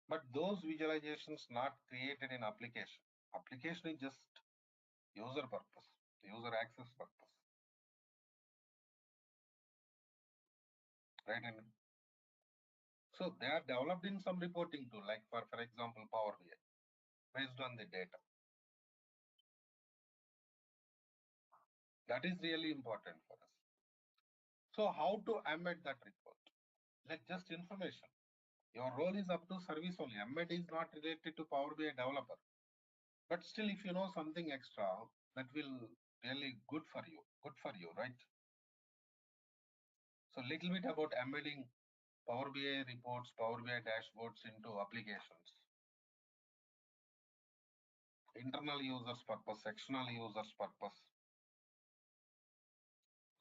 But those visualizations not created in application. Application is just user purpose, user access purpose. Right? And So they are developed in some reporting tool, like for example, Power BI, based on the data. That is really important for us. So how to embed that report? Like just information. Your role is up to service only. Embed is not related to Power BI developer. But still, if you know something extra, that will really good for you, right? So little bit about embedding Power BI reports, Power BI dashboards into applications. Internal users purpose, sectional users purpose.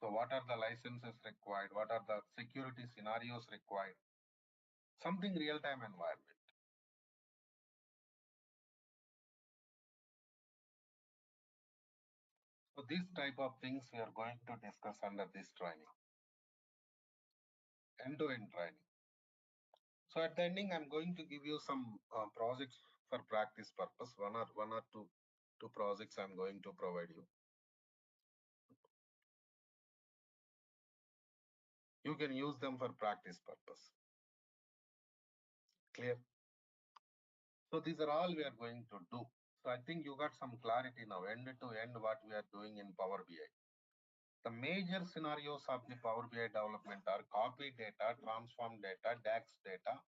So what are the licenses required? What are the security scenarios required? Something real-time environment. So these type of things we are going to discuss under this training, end-to-end training. So at the ending, I'm going to give you some projects for practice purpose. One or two projects I'm going to provide you. You can use them for practice purpose. Clear? So these are all we are going to do. So I think you got some clarity now, end to end, what we are doing in Power BI. The major scenarios of the Power BI development are copy data, transform data, DAX data,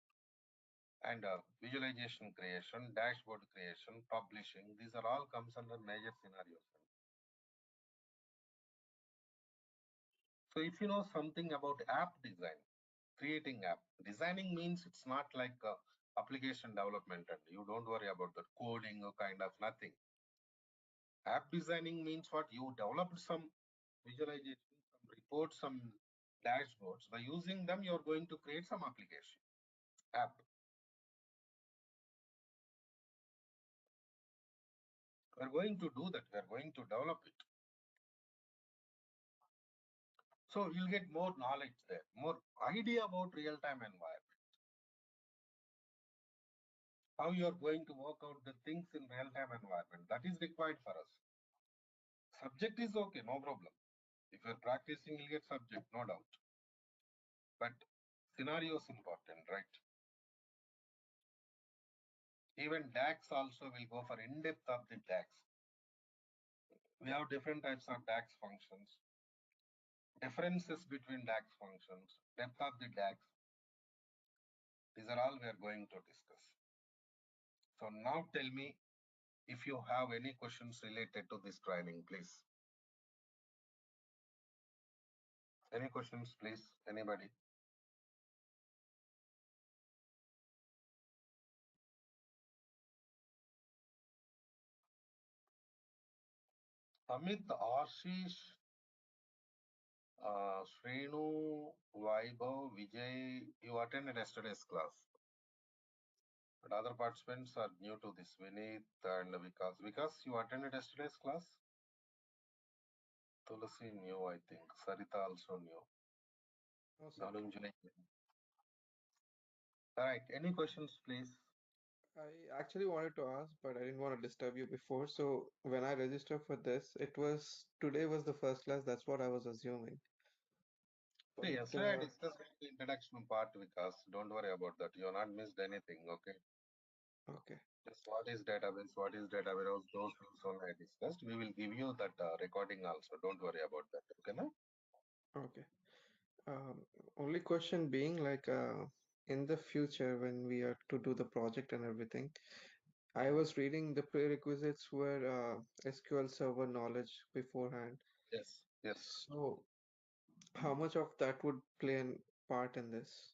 and visualization creation, dashboard creation, publishing. These are all comes under major scenarios. So if you know something about app design, creating app, designing means it's not like application development, and you don't worry about the coding or kind of nothing. App designing means what you developed some visualization, some reports, some dashboards. By using them, you're going to create some application, app. We're going to do that. We're going to develop it. So you'll get more knowledge there, more idea about real-time environment, how you're going to work out the things in real-time environment. That is required for us. Subject is okay, no problem. If you're practicing, you'll get subject, no doubt. But scenario is important, right? Even DAX also will go for in-depth of the DAX. We have different types of DAX functions, differences between DAX functions, depth of the DAX. These are all we are going to discuss. So now tell me if you have any questions related to this training, please. Any questions, please? Anybody? Amit, Ashish, Srenu, Vaibhav, Vijay, you attended yesterday's class. But other participants are new to this. Vineet and Vikas. Vikas, you attended yesterday's class? Tulasi new, I think. Sarita also new. No, sir. Dhananjay. All right. Any questions, please? I actually wanted to ask, but I didn't want to disturb you before. So when I registered for this, it was today was the first class. That's what I was assuming. See, But yesterday I discussed the introduction part, Vikas. Don't worry about that. You have not missed anything, okay? okay, Just what is data warehouse, those things only I discussed. We will give you that recording also. Don't worry about that, okay? No? okay. Only question being like in the future when we are to do the project and everything, I was reading the prerequisites were SQL Server knowledge beforehand. Yes, yes. So how much of that would play a part in this?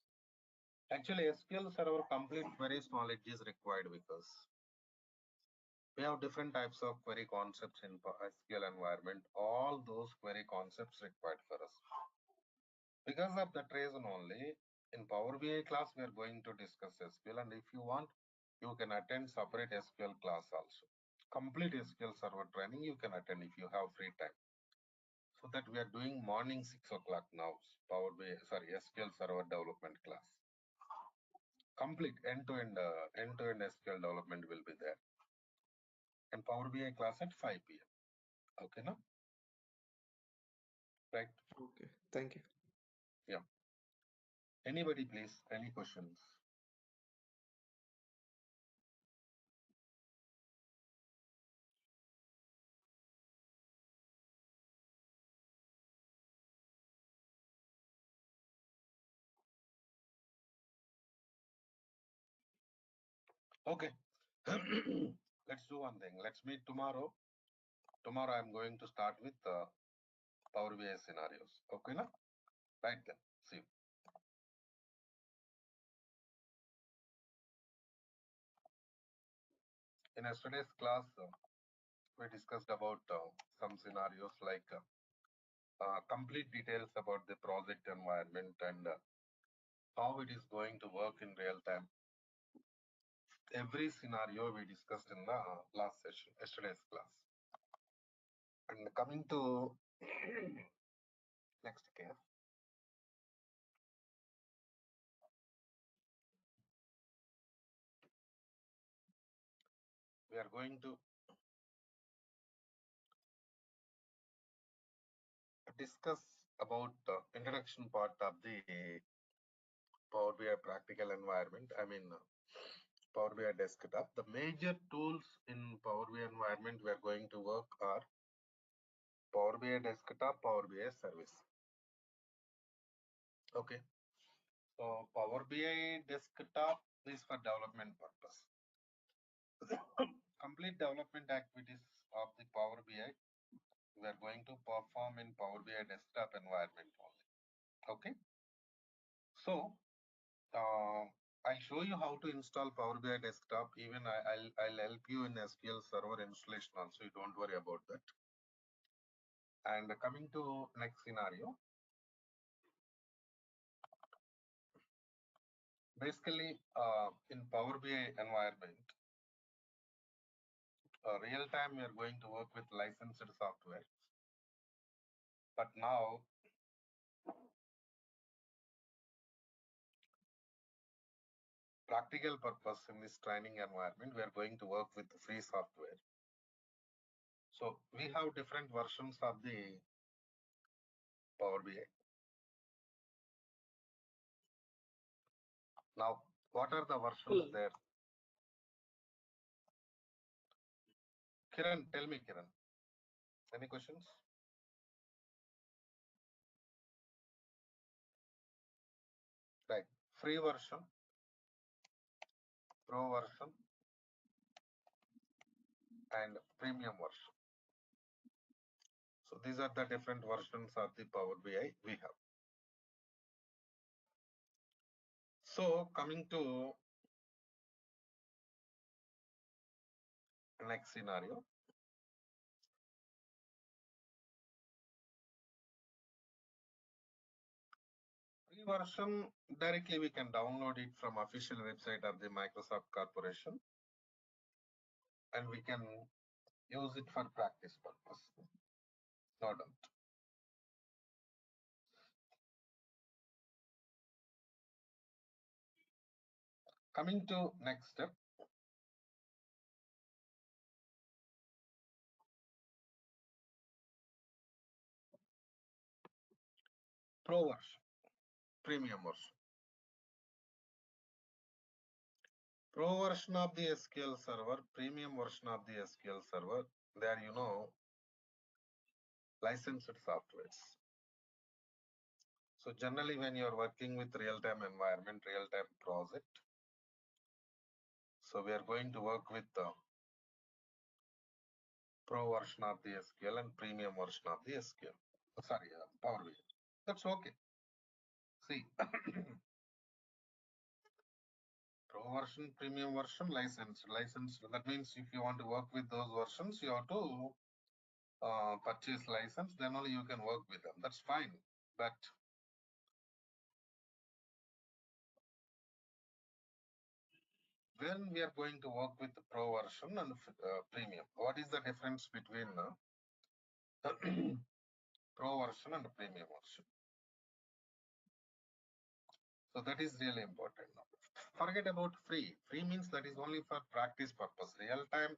Actually, SQL Server complete queries knowledge is required because we have different types of query concepts in SQL environment. All those query concepts required for us. Because of that reason only, in Power BI class, we are going to discuss SQL. And if you want, you can attend separate SQL class also. Complete SQL Server training you can attend if you have free time. So that we are doing morning 6 o'clock now. Power BI, sorry, SQL Server development class. Complete end-to-end SQL development will be there. And Power BI class at 5 p.m. Okay, no? Right. Okay, thank you. Yeah. Anybody, please? Any questions? Okay. Let's do one thing. Let's meet tomorrow. Tomorrow I'm going to start with Power BI scenarios. Okay, na? Right then. See you. In yesterday's class, we discussed about some scenarios like complete details about the project environment and how it is going to work in real time. Every scenario we discussed in the last session, yesterday's class. And coming to next case, we are going to discuss about the introduction part of the Power BI practical environment. I mean, Power BI desktop. The major tools in Power BI environment we are going to work are Power BI desktop, Power BI service. Okay. So Power BI desktop is for development purpose. Complete development activities of the Power BI we are going to perform in Power BI desktop environment only. Okay. So I'll show you how to install Power BI desktop. Even I'll help you in SQL Server installation also. You don't worry about that. And coming to next scenario, basically in Power BI environment, real time we are going to work with licensed software. But now practical purpose in this training environment, we are going to work with free software. So we have different versions of the Power BI. Now, what are the versions there? Kiran, tell me, Kiran. Any questions? Right. Free version, pro version, and premium version. So these are the different versions of the Power BI we have. So coming to next scenario. Free version, directly we can download it from official website of the Microsoft Corporation and we can use it for practice purpose. No doubt. Coming to next step. Pro version, premium version. Pro version of the SQL Server, premium version of the SQL Server, they are, licensed softwares. So generally when you are working with real-time environment, real-time project, so we are going to work with the pro version of the SQL and premium version of the SQL. Sorry, Power BI. That's okay. See, pro version, premium version, licensed. That means if you want to work with those versions, you have to purchase license, then only you can work with them. That's fine. But when we are going to work with the pro version and premium, what is the difference between pro version and premium version? So that is really important. Forget about free. Free means that is only for practice purpose. Real time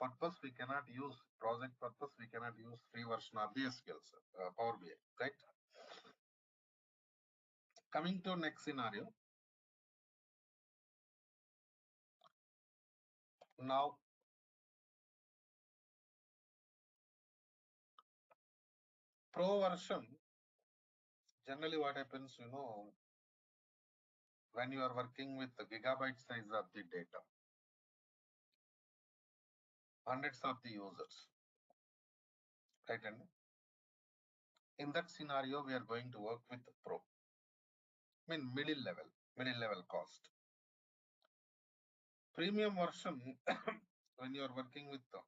purpose we cannot use. Project purpose we cannot use free version of the SQL Power BI, right? Coming to next scenario. Now, pro version, generally what happens, when you are working with the gigabyte size of the data, hundreds of the users, right? And in that scenario, we are going to work with pro. I mean, middle level cost. Premium version, when you are working with the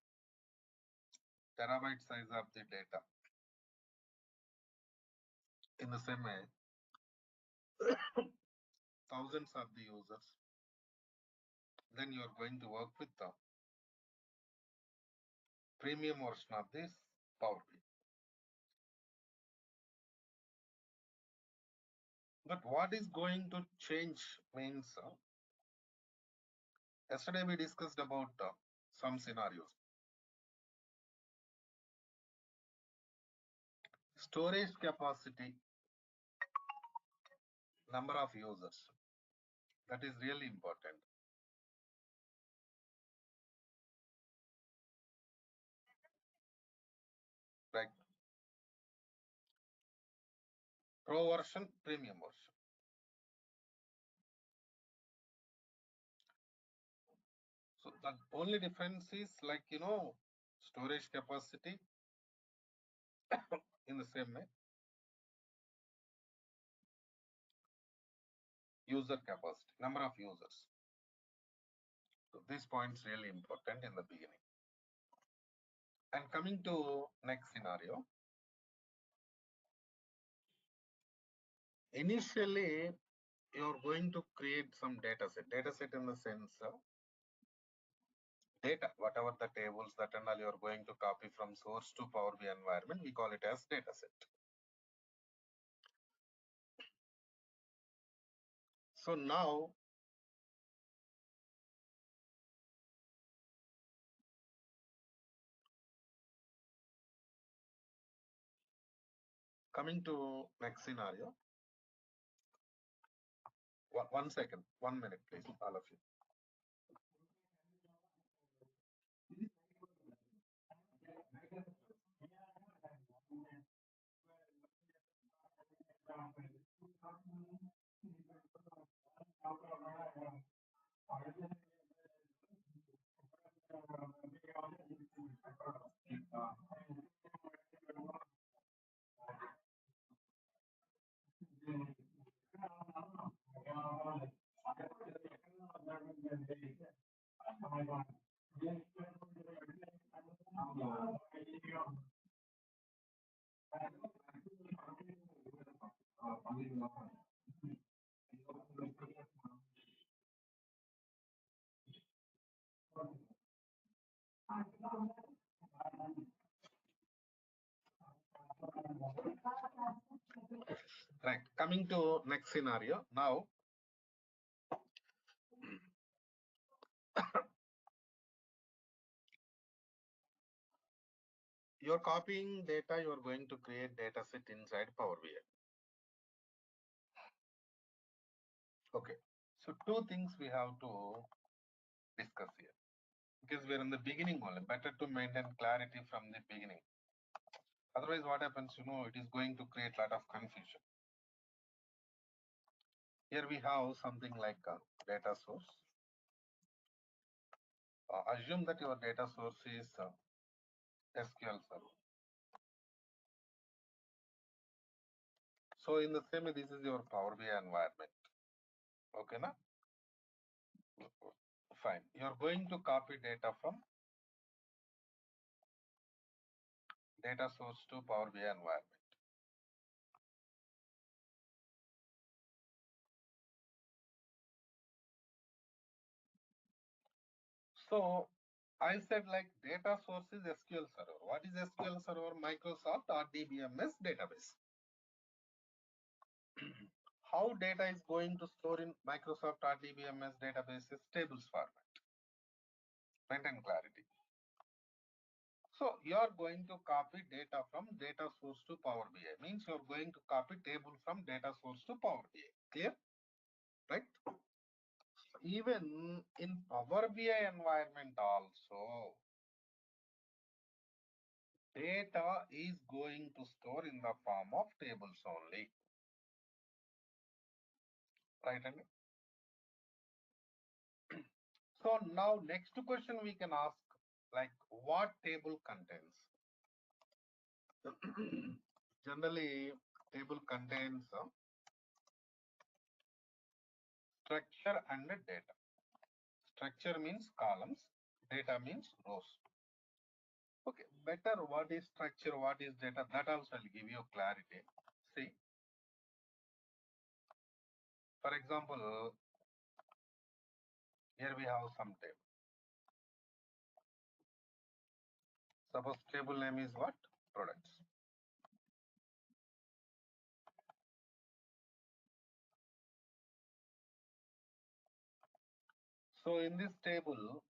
terabyte size of the data, in the same way, thousands of the users, then you are going to work with the premium version of this Power BI. But what is going to change means, yesterday we discussed about some scenarios. Storage capacity, number of users. That is really important. Right. Pro version, premium version. So the only difference is like, storage capacity in the same way. User capacity, number of users. So this point is really important in the beginning. And coming to next scenario. Initially, you're going to create some data set. Data set in the sense of data, whatever the tables that and all you're going to copy from source to Power BI environment, we call it as data set. So now, coming to next scenario. One second, 1 minute, please, all of you. Right. Coming to next scenario. Now, you're copying data, you're going to create data set inside Power BI. Okay. So two things we have to discuss here. Because we're in the beginning only. Better to maintain clarity from the beginning. Otherwise, what happens, it is going to create a lot of confusion. Here we have something like a data source. Assume that your data source is SQL Server. So in the same way, this is your Power BI environment. Okay, na? Fine. You're going to copy data from data source to Power BI environment. So I said like data source is SQL Server. What is SQL Server? Microsoft or DBMS database. How data is going to store in Microsoft or DBMS database is tables format. Maintain clarity. So you are going to copy data from data source to Power BI. Means you are going to copy table from data source to Power BI. Clear? Right? Even in Power BI environment also, data is going to store in the form of tables only. Right? And so now next question we can ask, like, what table contains? Generally, table contains structure and data. Structure means columns, data means rows. Okay, better what is structure, what is data, that also will give you clarity. See, for example, here we have some table. Suppose table name is what? Products. So in this table,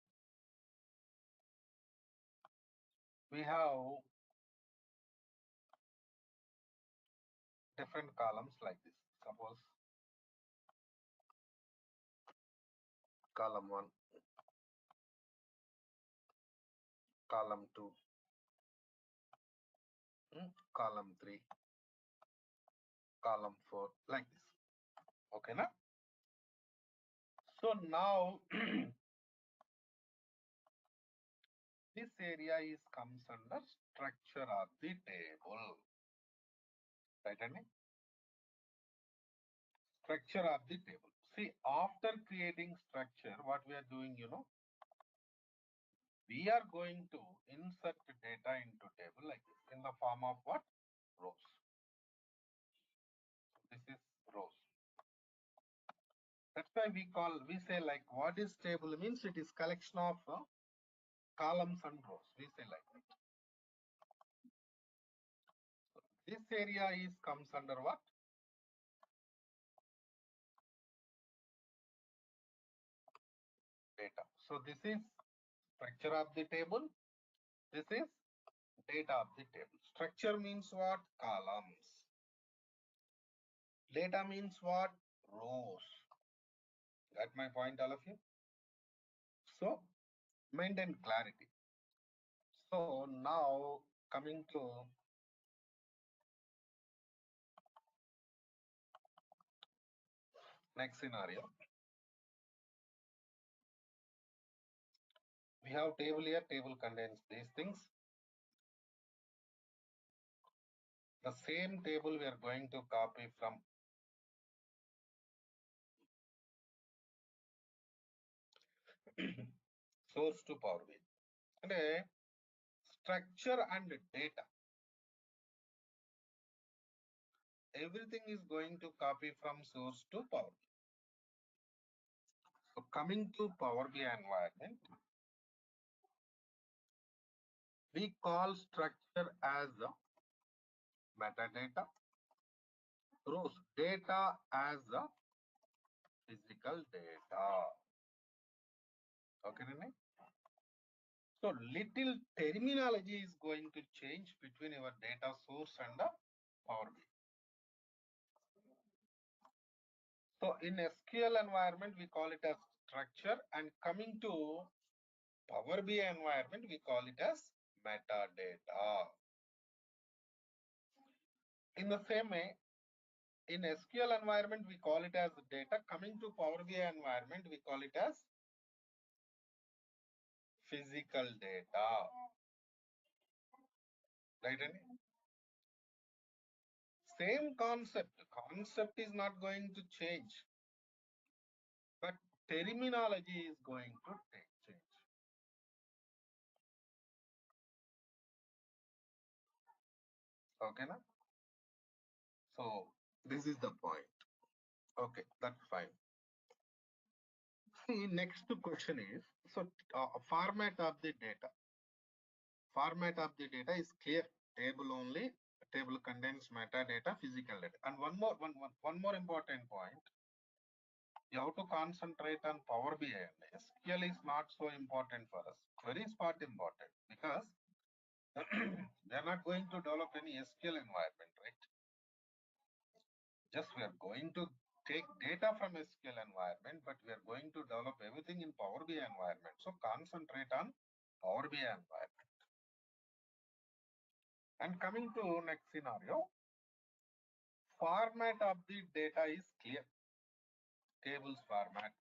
we have different columns like this. Suppose column 1, column 2, column 3, column 4, like this. Okay, na? So now this area is comes under structure of the table. Right, Andy? Structure of the table. See, after creating structure, what we are doing, we are going to insert data into table like this in the form of what? Rows. This is rows. That's why we say like, what is table means it is collection of columns and rows. We say like that. This area is comes under what? Data. So this is structure of the table. This is data of the table. Structure means what? Columns. Data means what? Rows. Got my point, all of you? So maintain clarity. So now coming to next scenario. We have table here. Table contains these things. The same table we are going to copy from source to Power BI. And structure and data. Everything is going to copy from source to Power BI. So coming to Power BI environment, we call structure as metadata, rows data as physical data. Okay, Nene? So little terminology is going to change between your data source and the Power BI. So in SQL environment, we call it as structure, and coming to Power BI environment, we call it as metadata. In the same way, in SQL environment, we call it as data. Coming to Power BI environment, we call it as physical data. Right? Same concept. Concept is not going to change, but terminology is going to change. Okay, na? So this is the point. Okay, that's fine. See, next question is, so format of the data. Format of the data is clear. Table only. Table contains metadata, physical data. And one more important point. You have to concentrate on Power BI. SQL is not so important for us. Query is part important because They are not going to develop any SQL environment, right? Just we are going to take data from SQL environment, but we are going to develop everything in Power BI environment. So concentrate on Power BI environment. And coming to next scenario, format of the data is clear. Tables format.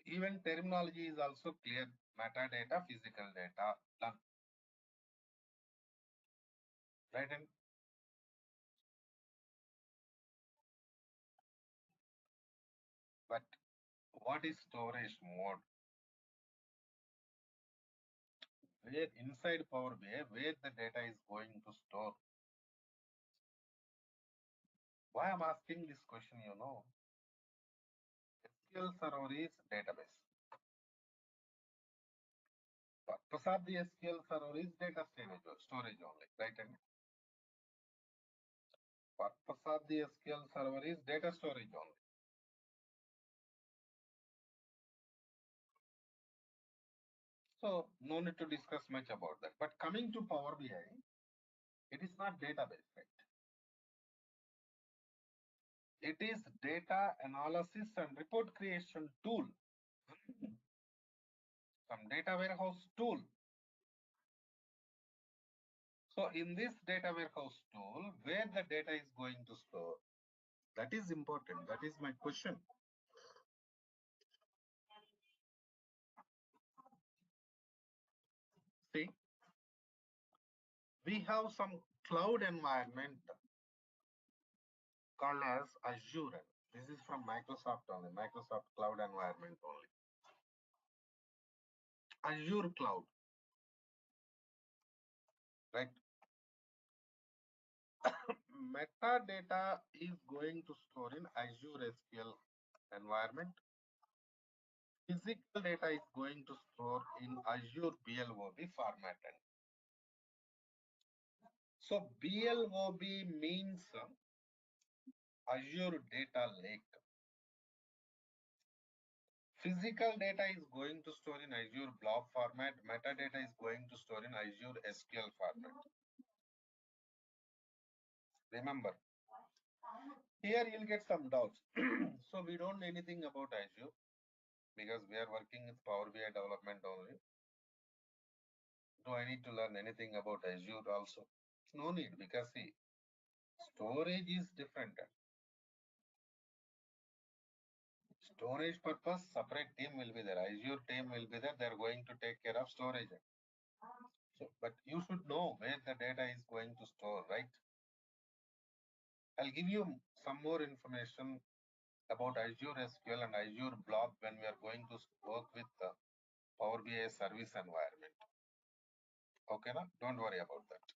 Even terminology is also clear. Metadata, physical data, done. Right? And but what is storage mode? Where inside Power BI, where the data is going to store? Why I'm asking this question, you know? SQL server is database. Purpose of the SQL server is data storage only, right? And purpose of the SQL server is data storage only. So no need to discuss much about that. But coming to Power BI, it is not database, right? It is data analysis and report creation tool. Some data warehouse tool. So in this data warehouse tool, where the data is going to store, that is important. That is my question. See, we have some cloud environment called as Azure. This is from Microsoft only, Microsoft cloud environment only. Azure cloud, right? Metadata is going to store in Azure SQL environment. Physical data is going to store in Azure BLOB formatted. So BLOB means Azure Data Lake. Physical data is going to store in Azure blob format. Metadata is going to store in Azure SQL format. Remember, here you'll get some doubts. So we don't know anything about Azure because we are working with Power BI development only. Do I need to learn anything about Azure also? No need, because see, storage is different. Storage purpose, separate team will be there. Azure team will be there. They're going to take care of storage. So, but you should know where the data is going to store, right? I'll give you some more information about Azure SQL and Azure Blob when we are going to work with the Power BI service environment. Okay, na? Don't worry about that.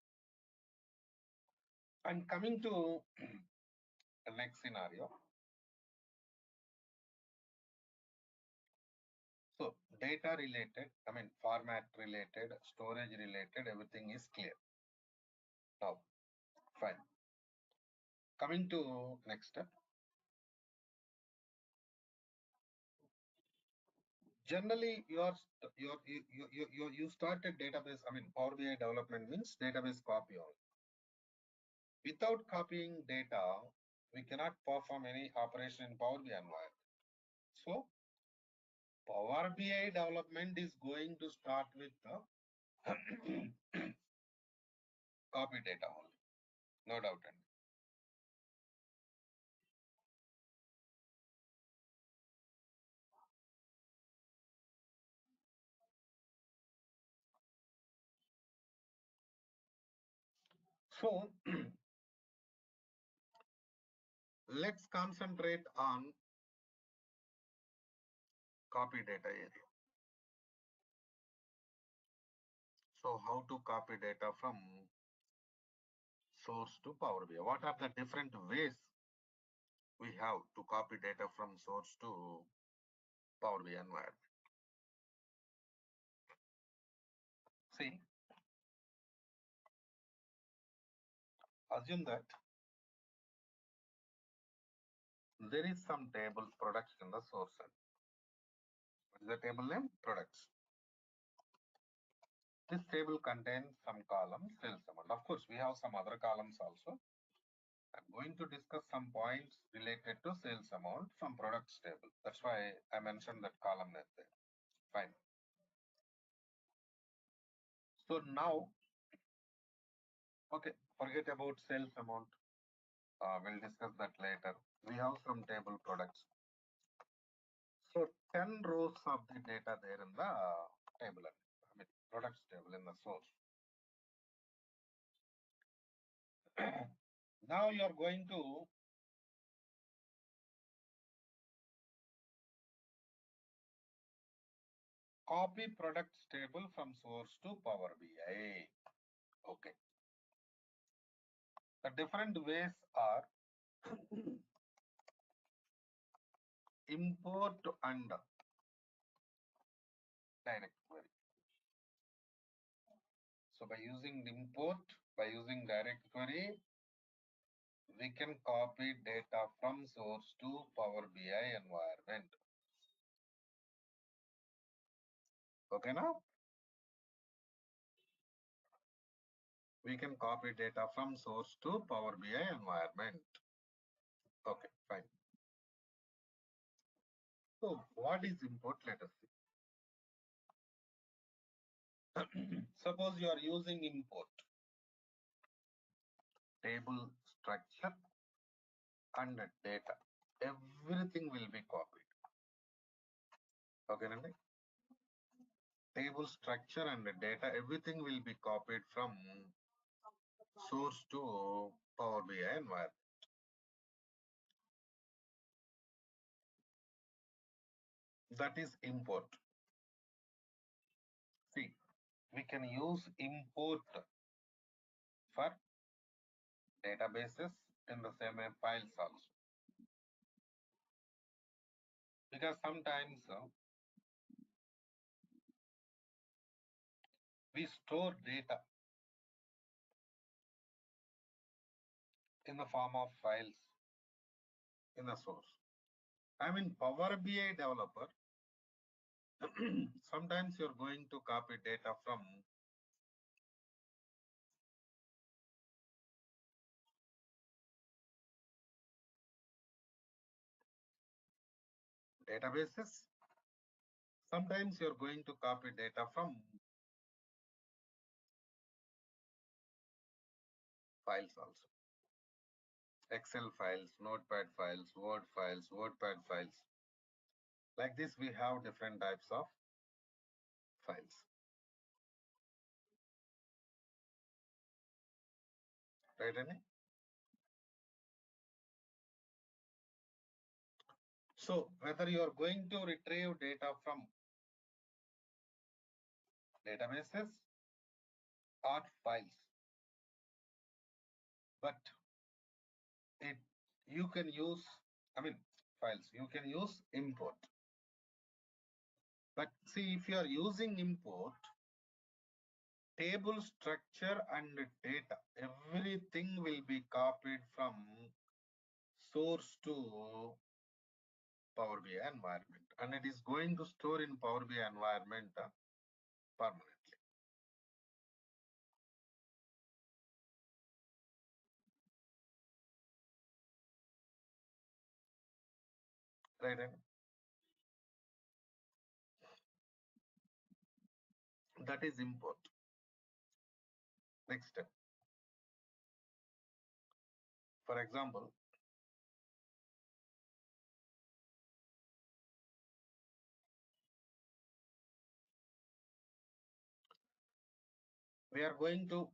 And coming to the next scenario. So data related, I mean format related, storage related, everything is clear. Now, fine. Coming to next step. Generally, you started database. I mean, Power BI development means database copy only. Without copying data, we cannot perform any operation in Power BI environment. So, Power BI development is going to start with the copy data only, no doubt. So, let's concentrate on copy data area. So, how to copy data from source to Power BI? What are the different ways we have to copy data from source to Power BI environment? See, assume that there is some table products in the source end. What is the table name? Products. This table contains some columns, sales amount. Of course, we have some other columns also. I'm going to discuss some points related to sales amount from products table. That's why I mentioned that column there. Fine. So now, okay, forget about sales amount. We'll discuss that later. We have some table products. So 10 rows of the data there in the table, I mean products table in the source. Now you are going to copy products table from source to Power BI. Okay. The different ways are import and direct query. So by using import, by using direct query, we can copy data from source to Power BI environment. Okay now? We can copy data from source to Power BI environment. Okay, fine. So what is import? Let us see. Suppose you are using import, table structure and data. Everything will be copied. Okay, Nandi? Table structure and data, everything will be copied from source to Power BI environment. That is import. See, we can use import for databases in the same files also. Because sometimes we store data in the form of files in the source. I mean, Power BI developer, sometimes you're going to copy data from databases. Sometimes you're going to copy data from files also. Excel files, Notepad files, Word files, WordPad files. Like this, we have different types of files. Right, Annie? So whether you are going to retrieve data from databases or files, but you can use, I mean, files, you can use import. But see, if you are using import, table structure and data, everything will be copied from source to Power BI environment, and it is going to store in Power BI environment permanently. Right? That is import. Next step. For example, we are going to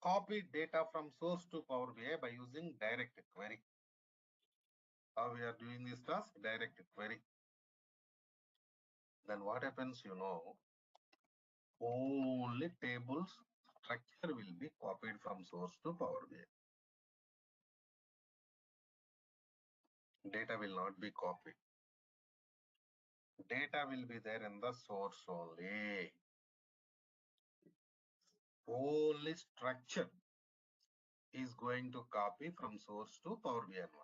copy data from source to Power BI by using direct query. How we are doing this task? Direct query. Then what happens, you know, only tables structure will be copied from source to Power BI. Data will not be copied. Data will be there in the source only. Only structure is going to copy from source to Power BI environment.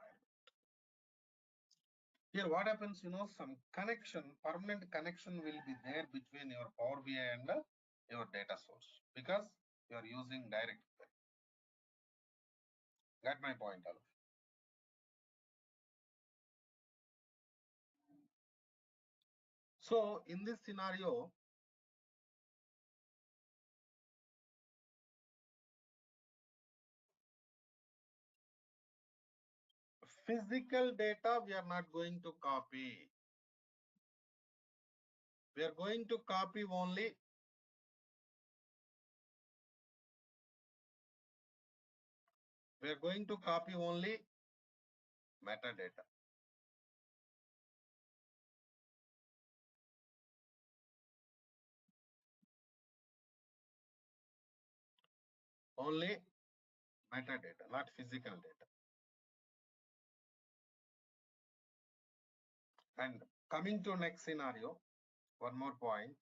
Here what happens, some connection, permanent connection will be there between your Power BI and your data source because you are using direct query. Got my point, Alf? So in this scenario, physical data we are not going to copy. We are going to copy only metadata. Only metadata, not physical data. And coming to next scenario, one more point.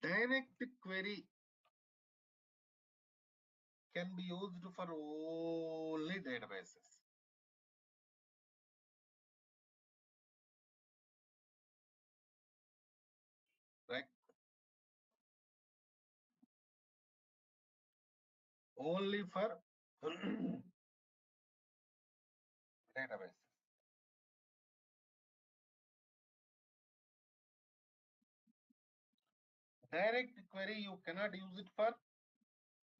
Direct query can be used for only databases. Right? Only for databases. Direct query you cannot use it for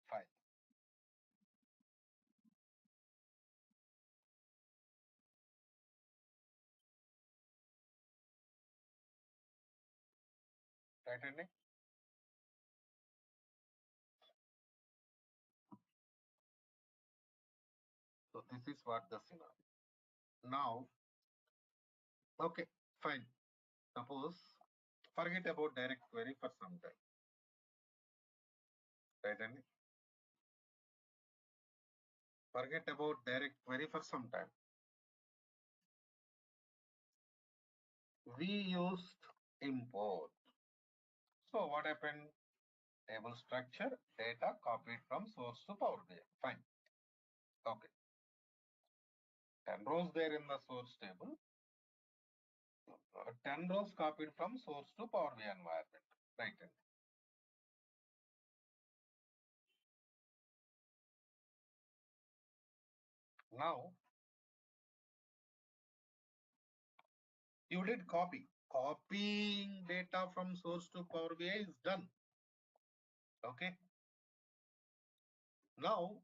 file. Right, Andy? So this is what the scenario. Now, okay, fine. Suppose forget about direct query for some time. Right, Andy? Forget about direct query for some time. We used import. So what happened? Table structure, data copied from source to Power BI. Fine. Okay. 10 rows there in the source table. 10 rows copied from source to Power BI environment. Right. Now you did copy. Copying data from source to Power BI is done. Okay. Now